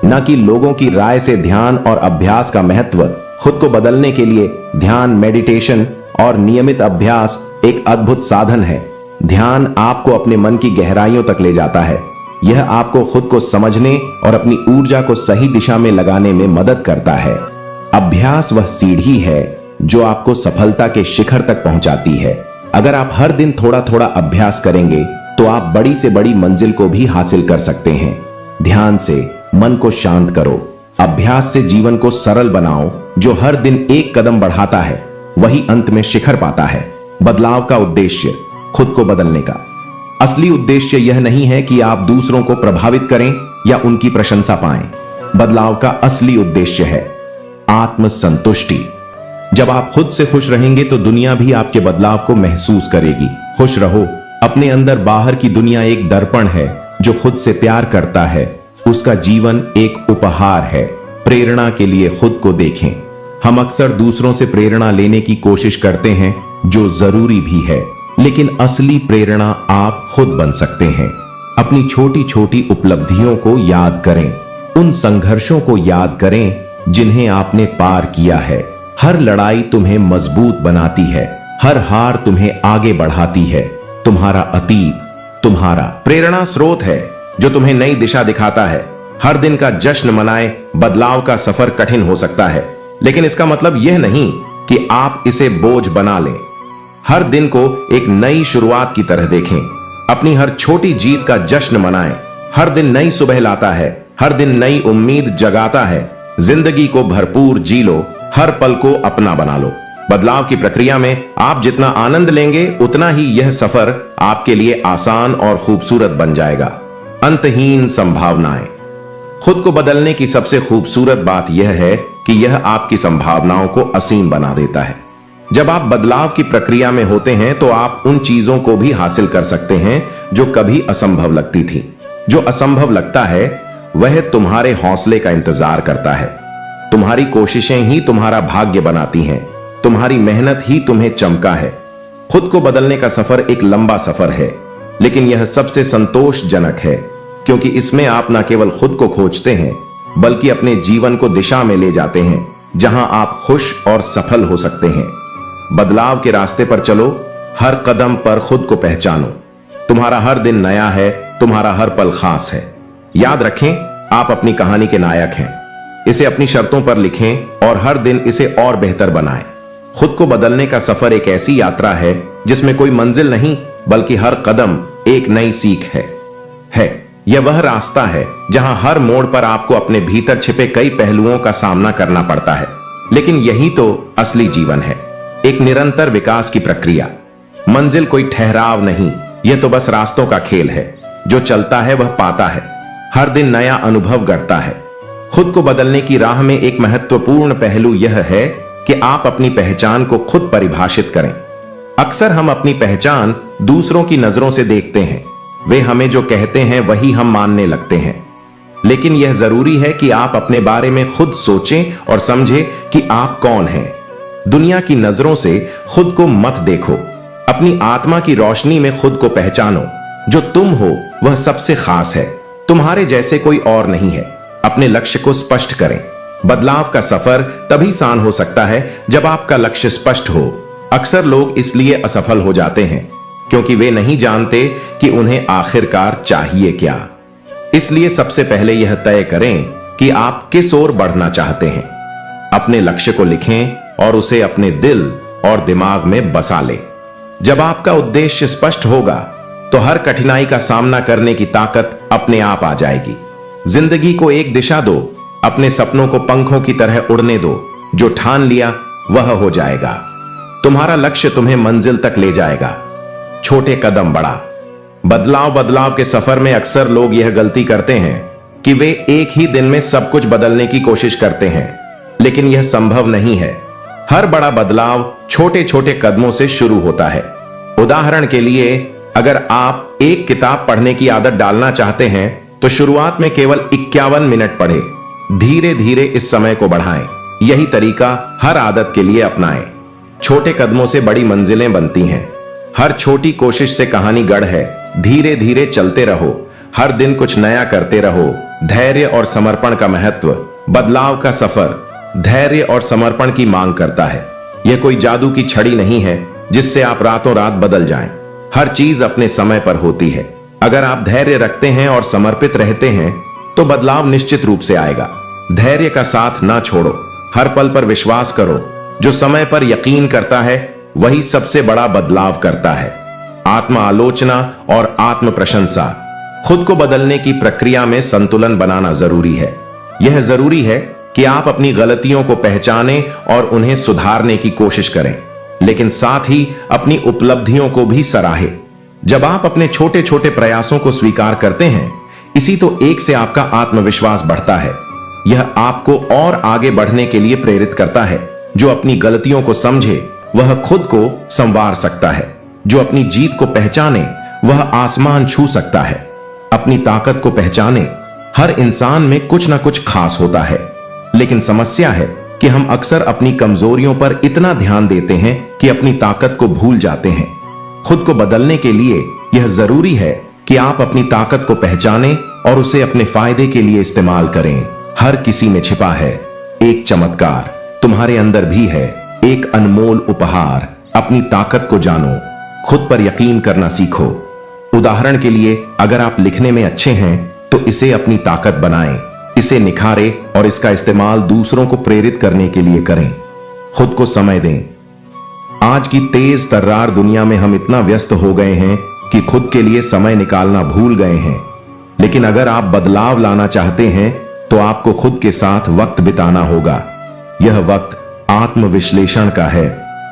न कि लोगों की राय से। ध्यान और अभ्यास का महत्व। खुद को बदलने के लिए ध्यान, मेडिटेशन और नियमित अभ्यास एक अद्भुत साधन है। ध्यान आपको अपने मन की गहराइयों तक ले जाता है। यह आपको खुद को समझने और अपनी ऊर्जा को सही दिशा में लगाने में मदद करता है। अभ्यास वह सीढ़ी है जो आपको सफलता के शिखर तक पहुंचाती है। अगर आप हर दिन थोड़ा थोड़ा अभ्यास करेंगे तो आप बड़ी से बड़ी मंजिल को भी हासिल कर सकते हैं। ध्यान से मन को शांत करो। अभ्यास से जीवन को सरल बनाओ। जो हर दिन एक कदम बढ़ाता है वही अंत में शिखर पाता है। बदलाव का उद्देश्य। खुद को बदलने का असली उद्देश्य यह नहीं है कि आप दूसरों को प्रभावित करें या उनकी प्रशंसा पाएं। बदलाव का असली उद्देश्य है आत्मसंतुष्टि। जब आप खुद से खुश रहेंगे तो दुनिया भी आपके बदलाव को महसूस करेगी। खुश रहो। अपने अंदर बाहर की दुनिया एक दर्पण है। जो खुद से प्यार करता है उसका जीवन एक उपहार है। प्रेरणा के लिए खुद को देखें। हम अक्सर दूसरों से प्रेरणा लेने की कोशिश करते हैं जो जरूरी भी है, लेकिन असली प्रेरणा आप खुद बन सकते हैं। अपनी छोटी छोटी उपलब्धियों को याद करें। उन संघर्षों को याद करें जिन्हें आपने पार किया है। हर लड़ाई तुम्हें मजबूत बनाती है। हर हार तुम्हें आगे बढ़ाती है। तुम्हारा अतीत तुम्हारा प्रेरणा स्रोत है जो तुम्हें नई दिशा दिखाता है। हर दिन का जश्न मनाएं। बदलाव का सफर कठिन हो सकता है, लेकिन इसका मतलब यह नहीं कि आप इसे बोझ बना लें। हर दिन को एक नई शुरुआत की तरह देखें। अपनी हर छोटी जीत का जश्न मनाएं। हर दिन नई सुबह लाता है। हर दिन नई उम्मीद जगाता है। जिंदगी को भरपूर जी लो। हर पल को अपना बना लो। बदलाव की प्रक्रिया में आप जितना आनंद लेंगे उतना ही यह सफर आपके लिए आसान और खूबसूरत बन जाएगा। अंतहीन संभावनाएं। खुद को बदलने की सबसे खूबसूरत बात यह है कि यह आपकी संभावनाओं को असीम बना देता है। जब आप बदलाव की प्रक्रिया में होते हैं तो आप उन चीजों को भी हासिल कर सकते हैं जो कभी असंभव लगती थी। जो असंभव लगता है वह तुम्हारे हौसले का इंतजार करता है। तुम्हारी कोशिशें ही तुम्हारा भाग्य बनाती हैं। तुम्हारी मेहनत ही तुम्हें चमका है। खुद को बदलने का सफर एक लंबा सफर है, लेकिन यह सबसे संतोषजनक है क्योंकि इसमें आप न केवल खुद को खोजते हैं बल्कि अपने जीवन को दिशा में ले जाते हैं जहां आप खुश और सफल हो सकते हैं। बदलाव के रास्ते पर चलो। हर कदम पर खुद को पहचानो। तुम्हारा हर दिन नया है। तुम्हारा हर पल खास है। याद रखें, आप अपनी कहानी के नायक हैं। इसे अपनी शर्तों पर लिखें और हर दिन इसे और बेहतर बनाएं। खुद को बदलने का सफर एक ऐसी यात्रा है जिसमें कोई मंजिल नहीं बल्कि हर कदम एक नई सीख है। यह वह रास्ता है जहां हर मोड़ पर आपको अपने भीतर छिपे कई पहलुओं का सामना करना पड़ता है, लेकिन यही तो असली जीवन है। एक निरंतर विकास की प्रक्रिया। मंजिल कोई ठहराव नहीं, यह तो बस रास्तों का खेल है। जो चलता है वह पाता है। हर दिन नया अनुभव गढ़ता है। खुद को बदलने की राह में एक महत्वपूर्ण पहलू यह है कि आप अपनी पहचान को खुद परिभाषित करें। अक्सर हम अपनी पहचान दूसरों की नजरों से देखते हैं। वे हमें जो कहते हैं वही हम मानने लगते हैं, लेकिन यह जरूरी है कि आप अपने बारे में खुद सोचें और समझें कि आप कौन हैं। दुनिया की नजरों से खुद को मत देखो, अपनी आत्मा की रोशनी में खुद को पहचानो। जो तुम हो वह सबसे खास है, तुम्हारे जैसे कोई और नहीं है। अपने लक्ष्य को स्पष्ट करें। बदलाव का सफर तभी आसान हो सकता है जब आपका लक्ष्य स्पष्ट हो। अक्सर लोग इसलिए असफल हो जाते हैं क्योंकि वे नहीं जानते कि उन्हें आखिरकार चाहिए क्या। इसलिए सबसे पहले यह तय करें कि आप किस ओर बढ़ना चाहते हैं। अपने लक्ष्य को लिखें और उसे अपने दिल और दिमाग में बसा लें। जब आपका उद्देश्य स्पष्ट होगा तो हर कठिनाई का सामना करने की ताकत अपने आप आ जाएगी। जिंदगी को एक दिशा दो, अपने सपनों को पंखों की तरह उड़ने दो। जो ठान लिया वह हो जाएगा। तुम्हारा लक्ष्य तुम्हें मंजिल तक ले जाएगा। छोटे कदम बढ़ा। बदलाव के सफर में अक्सर लोग यह गलती करते हैं कि वे एक ही दिन में सब कुछ बदलने की कोशिश करते हैं, लेकिन यह संभव नहीं है। हर बड़ा बदलाव छोटे छोटे कदमों से शुरू होता है। उदाहरण के लिए, अगर आप एक किताब पढ़ने की आदत डालना चाहते हैं तो शुरुआत में केवल 51 मिनट पढ़ें। धीरे धीरे इस समय को बढ़ाएं। यही तरीका हर आदत के लिए अपनाएं। छोटे कदमों से बड़ी मंजिलें बनती हैं। हर छोटी कोशिश से कहानी गढ़ है। धीरे धीरे चलते रहो, हर दिन कुछ नया करते रहो। धैर्य और समर्पण का महत्व। बदलाव का सफर धैर्य और समर्पण की मांग करता है। यह कोई जादू की छड़ी नहीं है जिससे आप रातों रात बदल जाएं। हर चीज अपने समय पर होती है। अगर आप धैर्य रखते हैं और समर्पित रहते हैं तो बदलाव निश्चित रूप से आएगा। धैर्य का साथ ना छोड़ो, हर पल पर विश्वास करो। जो समय पर यकीन करता है वही सबसे बड़ा बदलाव करता है। आत्म आलोचना और आत्म प्रशंसा। खुद को बदलने की प्रक्रिया में संतुलन बनाना जरूरी है। यह जरूरी है कि आप अपनी गलतियों को पहचानें और उन्हें सुधारने की कोशिश करें, लेकिन साथ ही अपनी उपलब्धियों को भी सराहें। जब आप अपने छोटे छोटे प्रयासों को स्वीकार करते हैं, इसी तो एक से आपका आत्मविश्वास बढ़ता है। यह आपको और आगे बढ़ने के लिए प्रेरित करता है। जो अपनी गलतियों को समझे वह खुद को संवार सकता है। जो अपनी जीत को पहचाने वह आसमान छू सकता है। अपनी ताकत को पहचाने। हर इंसान में कुछ ना कुछ खास होता है, लेकिन समस्या है कि हम अक्सर अपनी कमजोरियों पर इतना ध्यान देते हैं कि अपनी ताकत को भूल जाते हैं। खुद को बदलने के लिए यह जरूरी है कि आप अपनी ताकत को पहचानें और उसे अपने फायदे के लिए इस्तेमाल करें। हर किसी में छिपा है एक चमत्कार, तुम्हारे अंदर भी है एक अनमोल उपहार। अपनी ताकत को जानो, खुद पर यकीन करना सीखो। उदाहरण के लिए, अगर आप लिखने में अच्छे हैं तो इसे अपनी ताकत बनाएं, इसे निखारें और इसका इस्तेमाल दूसरों को प्रेरित करने के लिए करें। खुद को समय दें। आज की तेज तर्रार दुनिया में हम इतना व्यस्त हो गए हैं कि खुद के लिए समय निकालना भूल गए हैं। लेकिन अगर आप बदलाव लाना चाहते हैं तो आपको खुद के साथ वक्त बिताना होगा। यह वक्त आत्मविश्लेषण का है।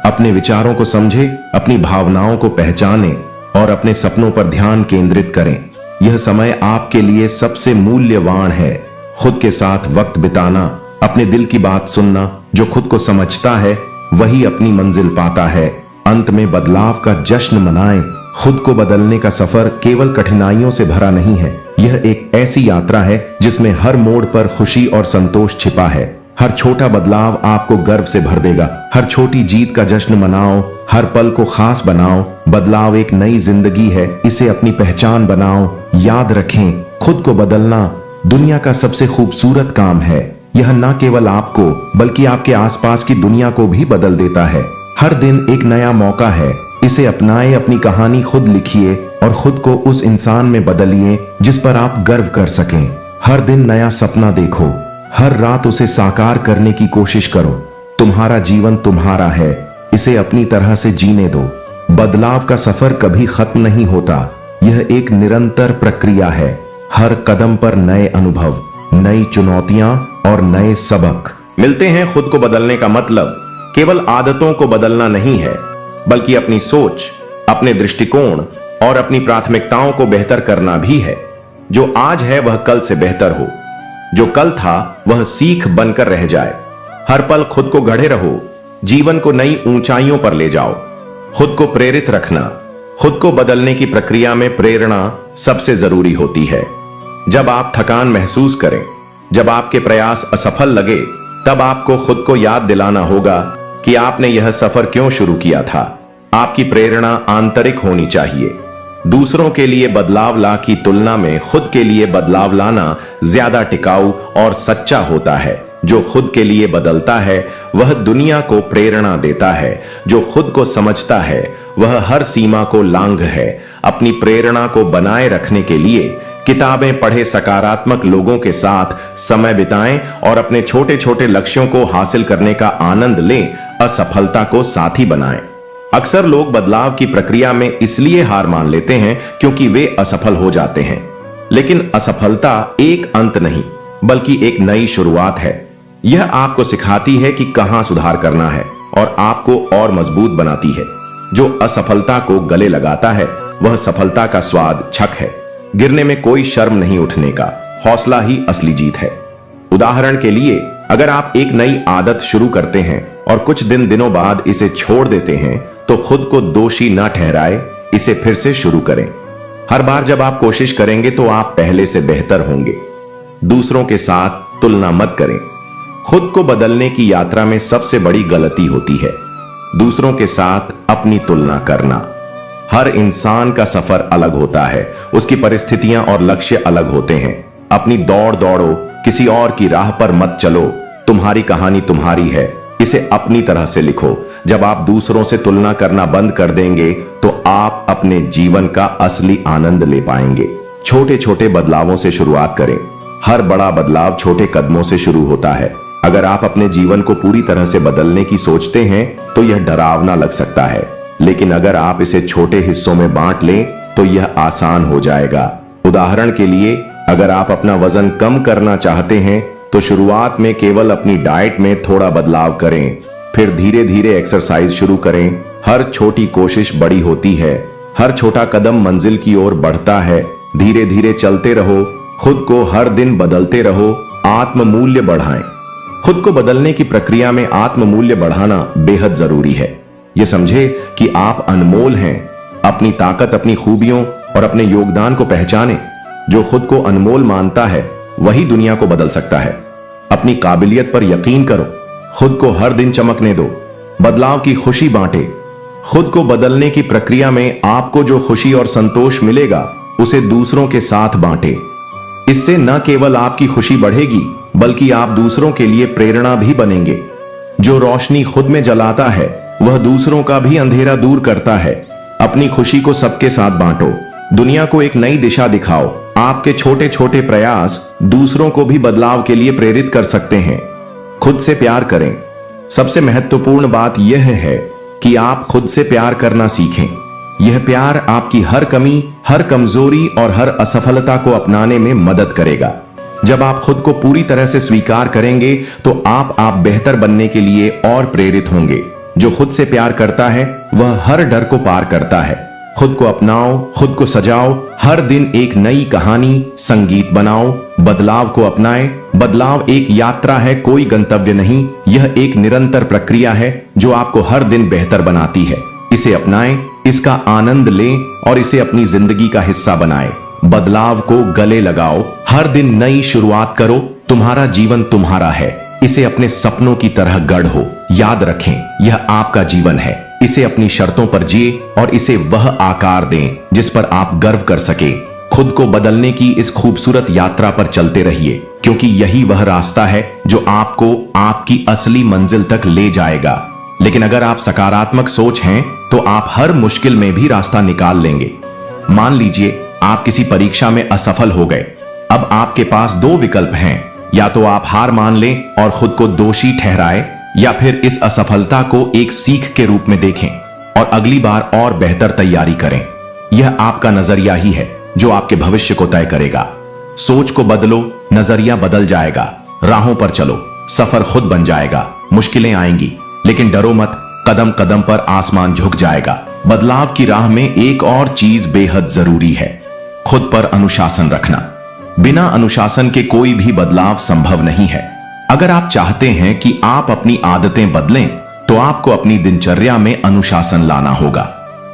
अपने विचारों को समझें, अपनी भावनाओं को पहचानें और अपने सपनों पर ध्यान केंद्रित करें। यह समय आपके लिए सबसे मूल्यवान है। खुद के साथ वक्त बिताना, अपने दिल की बात सुनना। जो खुद को समझता है वही अपनी मंजिल पाता है। अंत में बदलाव का जश्न मनाएं। खुद को बदलने का सफर केवल कठिनाइयों से भरा नहीं है। यह एक ऐसी यात्रा है जिसमें हर मोड़ पर खुशी और संतोष छिपा है। हर छोटा बदलाव आपको गर्व से भर देगा। हर छोटी जीत का जश्न मनाओ, हर पल को खास बनाओ। बदलाव एक नई जिंदगी है, इसे अपनी पहचान बनाओ। याद रखें, खुद को बदलना दुनिया का सबसे खूबसूरत काम है। यह न केवल आपको बल्कि आपके आसपास की दुनिया को भी बदल देता है। हर दिन एक नया मौका है, इसे अपनाएं। अपनी कहानी खुद लिखिए और खुद को उस इंसान में बदलिए जिस पर आप गर्व कर सकें। हर दिन नया सपना देखो, हर रात उसे साकार करने की कोशिश करो। तुम्हारा जीवन तुम्हारा है, इसे अपनी तरह से जीने दो। बदलाव का सफर कभी खत्म नहीं होता, यह एक निरंतर प्रक्रिया है। हर कदम पर नए अनुभव, नई चुनौतियां और नए सबक मिलते हैं। खुद को बदलने का मतलब केवल आदतों को बदलना नहीं है, बल्कि अपनी सोच, अपने दृष्टिकोण और अपनी प्राथमिकताओं को बेहतर करना भी है। जो आज है वह कल से बेहतर हो, जो कल था वह सीख बनकर रह जाए। हर पल खुद को गढ़े रहो, जीवन को नई ऊंचाइयों पर ले जाओ। खुद को प्रेरित रखना, खुद को बदलने की प्रक्रिया में प्रेरणा सबसे जरूरी होती है। जब आप थकान महसूस करें, जब आपके प्रयास असफल लगे, तब आपको खुद को याद दिलाना होगा कि आपने यह सफर क्यों शुरू किया था। आपकी प्रेरणा आंतरिक होनी चाहिए। दूसरों के लिए बदलाव ला की तुलना में खुद के लिए बदलाव लाना ज्यादा टिकाऊ और सच्चा होता है। जो खुद के लिए बदलता है वह दुनिया को प्रेरणा देता है। जो खुद को समझता है वह हर सीमा को लांघ है। अपनी प्रेरणा को बनाए रखने के लिए किताबें पढ़े, सकारात्मक लोगों के साथ समय बिताएं और अपने छोटे छोटे लक्ष्यों को हासिल करने का आनंद लें। असफलता को साथी बनाएं। अक्सर लोग बदलाव की प्रक्रिया में इसलिए हार मान लेते हैं क्योंकि वे असफल हो जाते हैं। लेकिन असफलता एक अंत नहीं बल्कि एक नई शुरुआत है। यह आपको सिखाती है कि कहां सुधार करना है और आपको और मजबूत बनाती है। जो असफलता को गले लगाता है वह सफलता का स्वाद छक है। गिरने में कोई शर्म नहीं, उठने का हौसला ही असली जीत है। उदाहरण के लिए, अगर आप एक नई आदत शुरू करते हैं और कुछ दिनों बाद इसे छोड़ देते हैं तो खुद को दोषी ना ठहराए, इसे फिर से शुरू करें। हर बार जब आप कोशिश करेंगे तो आप पहले से बेहतर होंगे। दूसरों के साथ तुलना मत करें। खुद को बदलने की यात्रा में सबसे बड़ी गलती होती है दूसरों के साथ अपनी तुलना करना। हर इंसान का सफर अलग होता है, उसकी परिस्थितियां और लक्ष्य अलग होते हैं। अपनी दौड़ दौड़ो, किसी और की राह पर मत चलो। तुम्हारी कहानी तुम्हारी है, इसे अपनी तरह से लिखो। जब आप दूसरों से तुलना करना बंद कर देंगे तो आप अपने जीवन का असली आनंद ले पाएंगे। छोटे छोटे बदलावों से शुरुआत करें। हर बड़ा बदलाव छोटे कदमों से शुरू होता है। अगर आप अपने जीवन को पूरी तरह से बदलने की सोचते हैं तो यह डरावना लग सकता है, लेकिन अगर आप इसे छोटे हिस्सों में बांट लें तो यह आसान हो जाएगा। उदाहरण के लिए, अगर आप अपना वजन कम करना चाहते हैं तो शुरुआत में केवल अपनी डाइट में थोड़ा बदलाव करें, फिर धीरे धीरे एक्सरसाइज शुरू करें। हर छोटी कोशिश बड़ी होती है, हर छोटा कदम मंजिल की ओर बढ़ता है। धीरे धीरे चलते रहो, खुद को हर दिन बदलते रहो, आत्म मूल्य बढ़ाएं। खुद को बदलने की प्रक्रिया में आत्म मूल्य बढ़ाना बेहद जरूरी है। यह समझे कि आप अनमोल हैं। अपनी ताकत, अपनी खूबियों और अपने योगदान को पहचाने। जो खुद को अनमोल मानता है वही दुनिया को बदल सकता है। अपनी काबिलियत पर यकीन करो, खुद को हर दिन चमकने दो, बदलाव की खुशी बांटे। खुद को बदलने की प्रक्रिया में आपको जो खुशी और संतोष मिलेगा उसे दूसरों के साथ बांटे। इससे न केवल आपकी खुशी बढ़ेगी बल्कि आप दूसरों के लिए प्रेरणा भी बनेंगे। जो रोशनी खुद में जलाता है वह दूसरों का भी अंधेरा दूर करता है। अपनी खुशी को सबके साथ बांटो, दुनिया को एक नई दिशा दिखाओ। आपके छोटे छोटे प्रयास दूसरों को भी बदलाव के लिए प्रेरित कर सकते हैं। खुद से प्यार करें। सबसे महत्वपूर्ण बात यह है कि आप खुद से प्यार करना सीखें। यह प्यार आपकी हर कमी, हर कमजोरी और हर असफलता को अपनाने में मदद करेगा। जब आप खुद को पूरी तरह से स्वीकार करेंगे तो आप बेहतर बनने के लिए और प्रेरित होंगे। जो खुद से प्यार करता है वह हर डर को पार करता है। खुद को अपनाओ, खुद को सजाओ। हर दिन एक नई कहानी, संगीत बनाओ। बदलाव को अपनाएं। बदलाव एक यात्रा है, कोई गंतव्य नहीं। यह एक निरंतर प्रक्रिया है जो आपको हर दिन बेहतर बनाती है। इसे अपनाएं, इसका आनंद लें और इसे अपनी जिंदगी का हिस्सा बनाएं। बदलाव को गले लगाओ, हर दिन नई शुरुआत करो। तुम्हारा जीवन तुम्हारा है, इसे अपने सपनों की तरह गढ़ो। याद रखें, यह आपका जीवन है। इसे अपनी शर्तों पर जिए और इसे वह आकार दें जिस पर आप गर्व कर सके। खुद को बदलने की इस खूबसूरत यात्रा पर चलते रहिए, क्योंकि यही वह रास्ता है जो आपको आपकी असली मंजिल तक ले जाएगा। लेकिन अगर आप सकारात्मक सोच हैं तो आप हर मुश्किल में भी रास्ता निकाल लेंगे। मान लीजिए आप किसी परीक्षा में असफल हो गए। अब आपके पास दो विकल्प हैं, या तो आप हार मान लें और खुद को दोषी ठहराएं, या फिर इस असफलता को एक सीख के रूप में देखें और अगली बार और बेहतर तैयारी करें। यह आपका नजरिया ही है जो आपके भविष्य को तय करेगा। सोच को बदलो, नजरिया बदल जाएगा। राहों पर चलो, सफर खुद बन जाएगा। मुश्किलें आएंगी लेकिन डरो मत, कदम कदम पर आसमान झुक जाएगा। बदलाव की राह में एक और चीज बेहद जरूरी है, खुद पर अनुशासन रखना। बिना अनुशासन के कोई भी बदलाव संभव नहीं है। अगर आप चाहते हैं कि आप अपनी आदतें बदलें तो आपको अपनी दिनचर्या में अनुशासन लाना होगा।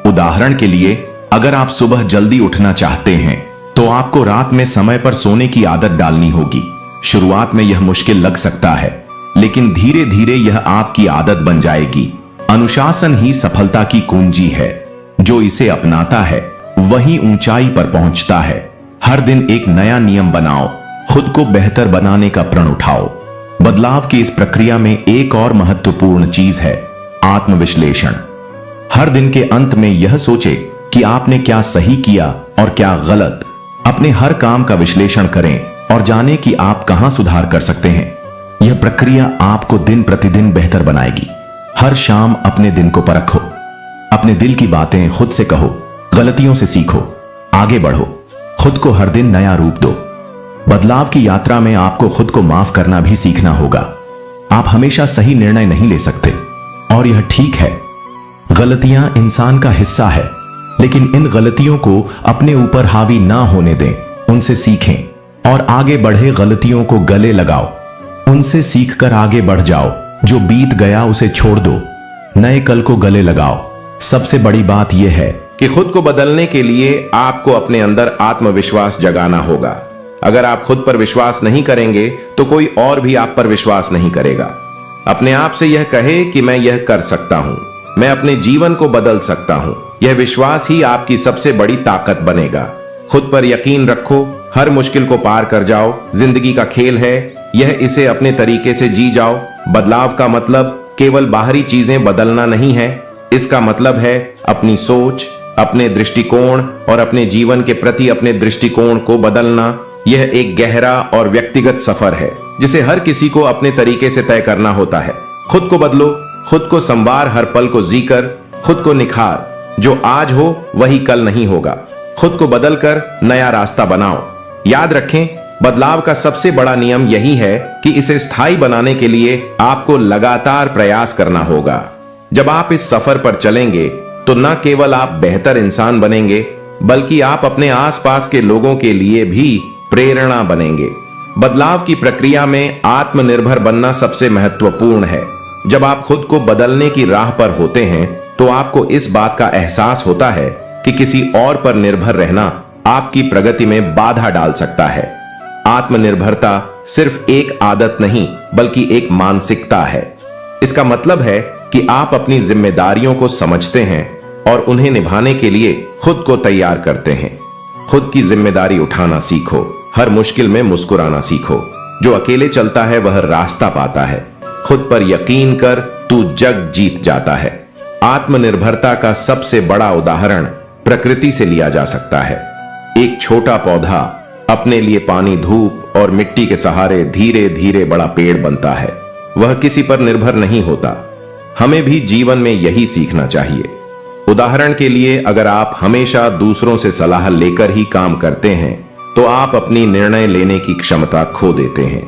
उदाहरण के लिए, अगर आप सुबह जल्दी उठना चाहते हैं तो आपको रात में समय पर सोने की आदत डालनी होगी। शुरुआत में यह मुश्किल लग सकता है, लेकिन धीरे धीरे यह आपकी आदत बन जाएगी। अनुशासन ही सफलता की कुंजी है। जो इसे अपनाता है वही ऊंचाई पर पहुंचता है। हर दिन एक नया नियम बनाओ, खुद को बेहतर बनाने का प्रण उठाओ। बदलाव की इस प्रक्रिया में एक और महत्वपूर्ण चीज है आत्मविश्लेषण। हर दिन के अंत में यह सोचे कि आपने क्या सही किया और क्या गलत। अपने हर काम का विश्लेषण करें और जानें कि आप कहां सुधार कर सकते हैं। यह प्रक्रिया आपको दिन प्रतिदिन बेहतर बनाएगी। हर शाम अपने दिन को परखो, अपने दिल की बातें खुद से कहो, गलतियों से सीखो, आगे बढ़ो, खुद को हर दिन नया रूप दो। बदलाव की यात्रा में आपको खुद को माफ करना भी सीखना होगा। आप हमेशा सही निर्णय नहीं ले सकते और यह ठीक है। गलतियां इंसान का हिस्सा है, लेकिन इन गलतियों को अपने ऊपर हावी ना होने दें। उनसे सीखें और आगे बढ़े। गलतियों को गले लगाओ, उनसे सीखकर आगे बढ़ जाओ। जो बीत गया उसे छोड़ दो, नए कल को गले लगाओ। सबसे बड़ी बात यह है कि खुद को बदलने के लिए आपको अपने अंदर आत्मविश्वास जगाना होगा। अगर आप खुद पर विश्वास नहीं करेंगे तो कोई और भी आप पर विश्वास नहीं करेगा। अपने आप से यह कहे कि मैं यह कर सकता हूं, मैं अपने जीवन को बदल सकता हूं। यह विश्वास ही आपकी सबसे बड़ी ताकत बनेगा। खुद पर यकीन रखो, हर मुश्किल को पार कर जाओ। जिंदगी का खेल है, यह इसे अपने तरीके से जी जाओ। बदलाव का मतलब केवल बाहरी चीजें बदलना नहीं है, इसका मतलब है अपनी सोच, अपने दृष्टिकोण और अपने जीवन के प्रति अपने दृष्टिकोण को बदलना। यह एक गहरा और व्यक्तिगत सफर है जिसे हर किसी को अपने तरीके से तय करना होता है। खुद को बदलो, खुद को संवार, हर पल को जीकर खुद को निखार। जो आज हो वही कल नहीं होगा। खुद को बदलकर नया रास्ता बनाओ। याद रखें, बदलाव का सबसे बड़ा नियम यही है कि इसे स्थायी बनाने के लिए आपको लगातार प्रयास करना होगा। जब आप इस सफर पर चलेंगे तो न केवल आप बेहतर इंसान बनेंगे, बल्कि आप अपने आसपास के लोगों के लिए भी प्रेरणा बनेंगे। बदलाव की प्रक्रिया में आत्मनिर्भर बनना सबसे महत्वपूर्ण है। जब आप खुद को बदलने की राह पर होते हैं तो आपको इस बात का एहसास होता है कि किसी और पर निर्भर रहना आपकी प्रगति में बाधा डाल सकता है। आत्मनिर्भरता सिर्फ एक आदत नहीं, बल्कि एक मानसिकता है। इसका मतलब है कि आप अपनी जिम्मेदारियों को समझते हैं और उन्हें निभाने के लिए खुद को तैयार करते हैं। खुद की जिम्मेदारी उठाना सीखो, हर मुश्किल में मुस्कुराना सीखो। जो अकेले चलता है वह रास्ता पाता है। खुद पर यकीन कर, तू जग जीत जाता है। आत्मनिर्भरता का सबसे बड़ा उदाहरण प्रकृति से लिया जा सकता है। एक छोटा पौधा अपने लिए पानी, धूप और मिट्टी के सहारे धीरे धीरे बड़ा पेड़ बनता है। वह किसी पर निर्भर नहीं होता। हमें भी जीवन में यही सीखना चाहिए। उदाहरण के लिए, अगर आप हमेशा दूसरों से सलाह लेकर ही काम करते हैं तो आप अपनी निर्णय लेने की क्षमता खो देते हैं।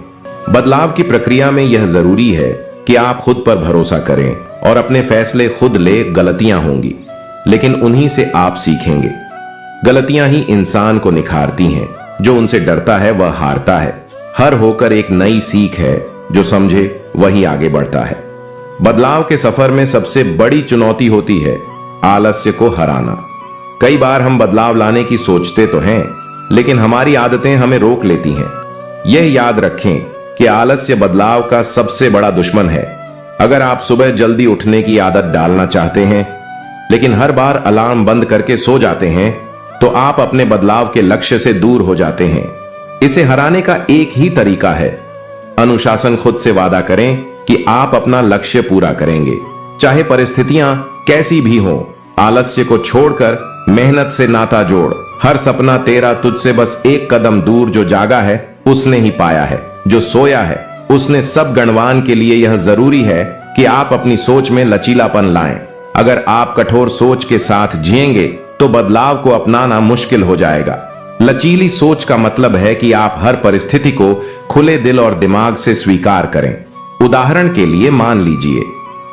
बदलाव की प्रक्रिया में यह जरूरी है कि आप खुद पर भरोसा करें और अपने फैसले खुद ले। गलतियां होंगी, लेकिन उन्हीं से आप सीखेंगे। गलतियां ही इंसान को निखारती हैं। जो उनसे डरता है वह हारता है। हर होकर एक नई सीख है। जो समझे वही आगे बढ़ता है। बदलाव के सफर में सबसे बड़ी चुनौती होती है आलस्य को हराना। कई बार हम बदलाव लाने की सोचते तो हैं, लेकिन हमारी आदतें हमें रोक लेती हैं। यह याद रखें कि आलस्य बदलाव का सबसे बड़ा दुश्मन है। अगर आप सुबह जल्दी उठने की आदत डालना चाहते हैं, लेकिन हर बार अलार्म बंद करके सो जाते हैं, तो आप अपने बदलाव के लक्ष्य से दूर हो जाते हैं। इसे हराने का एक ही तरीका है, अनुशासन। खुद से वादा करें कि आप अपना लक्ष्य पूरा करेंगे, चाहे परिस्थितियां कैसी भी हों। आलस्य को छोड़कर मेहनत से नाता जोड़। हर सपना तेरा तुझसे बस एक कदम दूर। जो जागा है उसने ही पाया है, जो सोया है उसने सब। गणवान के लिए यह जरूरी है कि आप अपनी सोच में लचीलापन लाएं। अगर आप कठोर सोच के साथ जिएंगे तो बदलाव को अपनाना मुश्किल हो जाएगा। लचीली सोच का मतलब है कि आप हर परिस्थिति को खुले दिल और दिमाग से स्वीकार करें। उदाहरण के लिए, मान लीजिए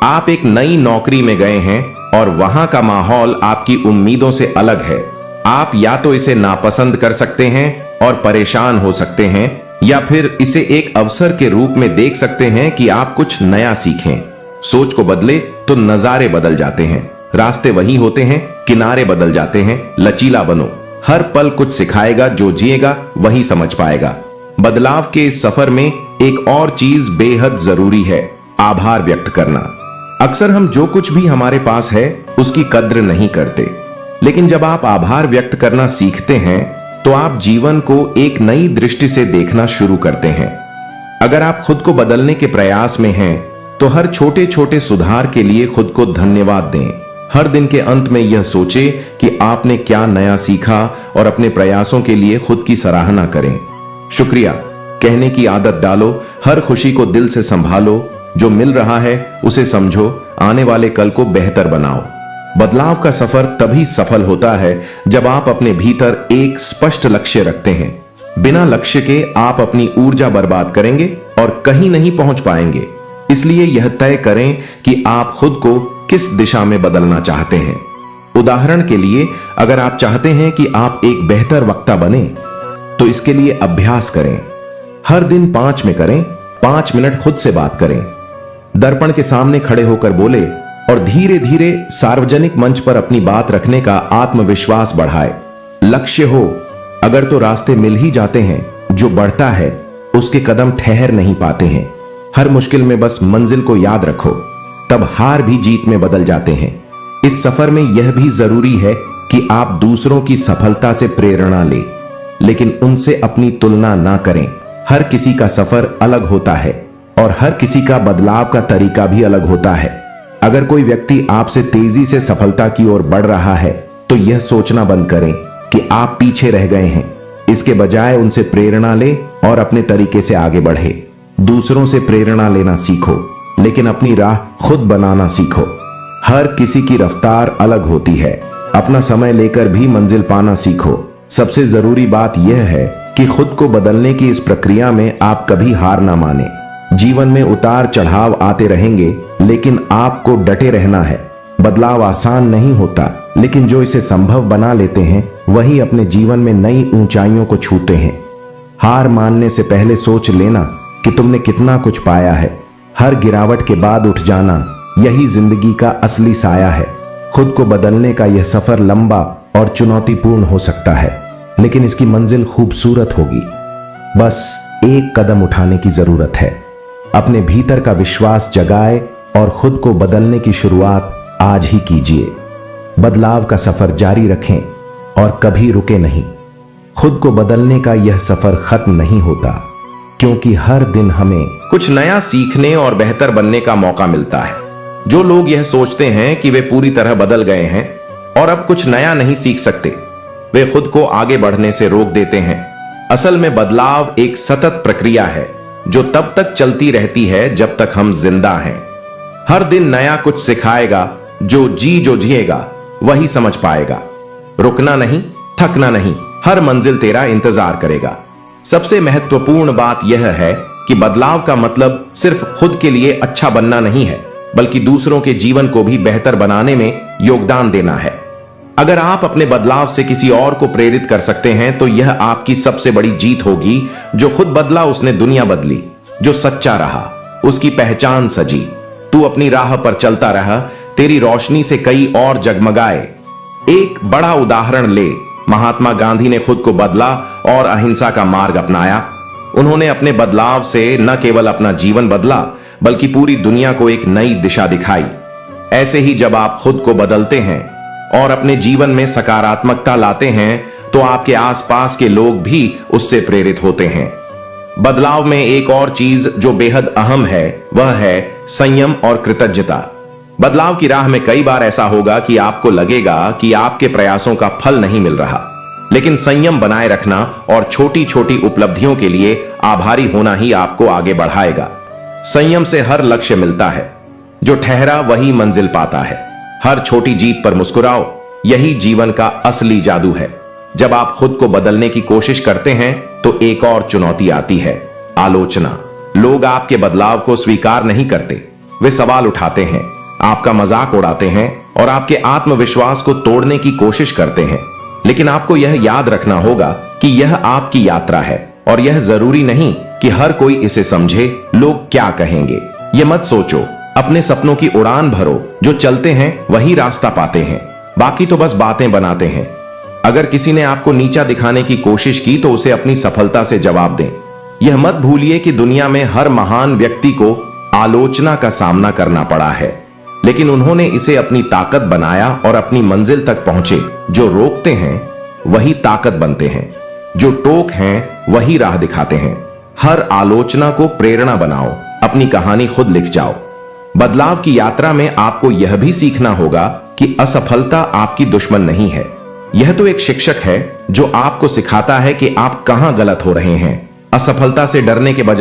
आप एक नई नौकरी में गए हैं और वहां का माहौल आपकी उम्मीदों से अलग है। आप या तो इसे नापसंद कर सकते हैं और परेशान हो सकते हैं, या फिर इसे एक अवसर के रूप में देख सकते हैं कि आप कुछ नया सीखें। सोच को बदले तो नजारे बदल जाते हैं। रास्ते वही होते हैं, किनारे बदल जाते हैं। लचीला बनो, हर पल कुछ सिखाएगा। जो जिएगा वही समझ पाएगा। बदलाव के इस सफर में एक और चीज बेहद जरूरी है, आभार व्यक्त करना। अक्सर हम जो कुछ भी हमारे पास है उसकी कद्र नहीं करते, लेकिन जब आप आभार व्यक्त करना सीखते हैं तो आप जीवन को एक नई दृष्टि से देखना शुरू करते हैं। अगर आप खुद को बदलने के प्रयास में हैं तो हर छोटे छोटे सुधार के लिए खुद को धन्यवाद दें। हर दिन के अंत में यह सोचे कि आपने क्या नया सीखा और अपने प्रयासों के लिए खुद की सराहना करें। शुक्रिया कहने की आदत डालो, हर खुशी को दिल से संभालो, जो मिल रहा है उसे समझो, आने वाले कल को बेहतर बनाओ। बदलाव का सफर तभी सफल होता है जब आप अपने भीतर एक स्पष्ट लक्ष्य रखते हैं। बिना लक्ष्य के आप अपनी ऊर्जा बर्बाद करेंगे और कहीं नहीं पहुंच पाएंगे। इसलिए यह तय करें कि आप खुद को किस दिशा में बदलना चाहते हैं। उदाहरण के लिए, अगर आप चाहते हैं कि आप एक बेहतर वक्ता बने तो इसके लिए अभ्यास करें। हर दिन 5 में करें, 5 मिनट खुद से बात करें, दर्पण के सामने खड़े होकर बोले और धीरे धीरे सार्वजनिक मंच पर अपनी बात रखने का आत्मविश्वास बढ़ाए। लक्ष्य हो अगर तो रास्ते मिल ही जाते हैं, जो बढ़ता है उसके कदम ठहर नहीं पाते हैं। हर मुश्किल में बस मंजिल को याद रखो, तब हार भी जीत में बदल जाते हैं। इस सफर में यह भी जरूरी है कि आप दूसरों की सफलता से प्रेरणा लें, लेकिन उनसे अपनी तुलना ना करें। हर किसी का सफर अलग होता है और हर किसी का बदलाव का तरीका भी अलग होता है। अगर कोई व्यक्ति आपसे तेजी से सफलता की ओर बढ़ रहा है तो यह सोचना बंद करें कि आप पीछे रह गए हैं। इसके बजाय उनसे प्रेरणा लें और अपने तरीके से आगे बढ़े। दूसरों से प्रेरणा लेना सीखो, लेकिन अपनी राह खुद बनाना सीखो। हर किसी की रफ्तार अलग होती है, अपना समय लेकर भी मंजिल पाना सीखो। सबसे जरूरी बात यह है कि खुद को बदलने की इस प्रक्रिया में आप कभी हार ना माने। जीवन में उतार चढ़ाव आते रहेंगे, लेकिन आपको डटे रहना है। बदलाव आसान नहीं होता, लेकिन जो इसे संभव बना लेते हैं वही अपने जीवन में नई ऊंचाइयों को छूते हैं। हार मानने से पहले सोच लेना कि तुमने कितना कुछ पाया है। हर गिरावट के बाद उठ जाना, यही जिंदगी का असली साया है। खुद को बदलने का यह सफर लंबा और चुनौतीपूर्ण हो सकता है, लेकिन इसकी मंजिल खूबसूरत होगी। बस एक कदम उठाने की जरूरत है। अपने भीतर का विश्वास जगाए और खुद को बदलने की शुरुआत आज ही कीजिए। बदलाव का सफर जारी रखें और कभी रुके नहीं। खुद को बदलने का यह सफर खत्म नहीं होता, क्योंकि हर दिन हमें कुछ नया सीखने और बेहतर बनने का मौका मिलता है। जो लोग यह सोचते हैं कि वे पूरी तरह बदल गए हैं और अब कुछ नया नहीं सीख सकते, वे खुद को आगे बढ़ने से रोक देते हैं। असल में बदलाव एक सतत प्रक्रिया है जो तब तक चलती रहती है जब तक हम जिंदा हैं। हर दिन नया कुछ सिखाएगा, जो जिएगा वही समझ पाएगा। रुकना नहीं, थकना नहीं, हर मंजिल तेरा इंतजार करेगा। सबसे महत्वपूर्ण बात यह है कि बदलाव का मतलब सिर्फ खुद के लिए अच्छा बनना नहीं है, बल्कि दूसरों के जीवन को भी बेहतर बनाने में योगदान देना है। अगर आप अपने बदलाव से किसी और को प्रेरित कर सकते हैं तो यह आपकी सबसे बड़ी जीत होगी। जो खुद बदला उसने दुनिया बदली, जो सच्चा रहा उसकी पहचान सजी। तू अपनी राह पर चलता रहा, तेरी रोशनी से कई और जगमगाए। एक बड़ा उदाहरण ले, महात्मा गांधी ने खुद को बदला और अहिंसा का मार्ग अपनाया। उन्होंने अपने बदलाव से न केवल अपना जीवन बदला, बल्कि पूरी दुनिया को एक नई दिशा दिखाई। ऐसे ही जब आप खुद को बदलते हैं और अपने जीवन में सकारात्मकता लाते हैं तो आपके आसपास के लोग भी उससे प्रेरित होते हैं। बदलाव में एक और चीज जो बेहद अहम है वह है संयम और कृतज्ञता। बदलाव की राह में कई बार ऐसा होगा कि आपको लगेगा कि आपके प्रयासों का फल नहीं मिल रहा, लेकिन संयम बनाए रखना और छोटी छोटी उपलब्धियों के लिए आभारी होना ही आपको आगे बढ़ाएगा। संयम से हर लक्ष्य मिलता है, जो ठहरा वही मंजिल पाता है। हर छोटी जीत पर मुस्कुराओ, यही जीवन का असली जादू है। जब आप खुद को बदलने की कोशिश करते हैं तो एक और चुनौती आती है, आलोचना। लोग आपके बदलाव को स्वीकार नहीं करते, वे सवाल उठाते हैं, आपका मजाक उड़ाते हैं और आपके आत्मविश्वास को तोड़ने की कोशिश करते हैं। लेकिन आपको यह याद रखना होगा कि यह आपकी यात्रा है और यह जरूरी नहीं कि हर कोई इसे समझे। लोग क्या कहेंगे यह मत सोचो, अपने सपनों की उड़ान भरो। जो चलते हैं वही रास्ता पाते हैं, बाकी तो बस बातें बनाते हैं। अगर किसी ने आपको नीचा दिखाने की कोशिश की तो उसे अपनी सफलता से जवाब दें। यह मत भूलिए कि दुनिया में हर महान व्यक्ति को आलोचना का सामना करना पड़ा है, लेकिन उन्होंने इसे अपनी ताकत बनाया और अपनी मंजिल तक पहुंचे। जो रोकते हैं वही ताकत बनते हैं, जो टोक हैं वही राह दिखाते हैं। हर आलोचना को प्रेरणा बनाओ, अपनी कहानी खुद लिख जाओ। बदलाव की यात्रा में आपको यह भी सीखना होगा कि असफलता आपकी दुश्मन नहीं है। यह तो एक शिक्षक है जो आपको सिखाता है कि आप कहां गलत हो रहे हैं। असफलता से डरने के बजाय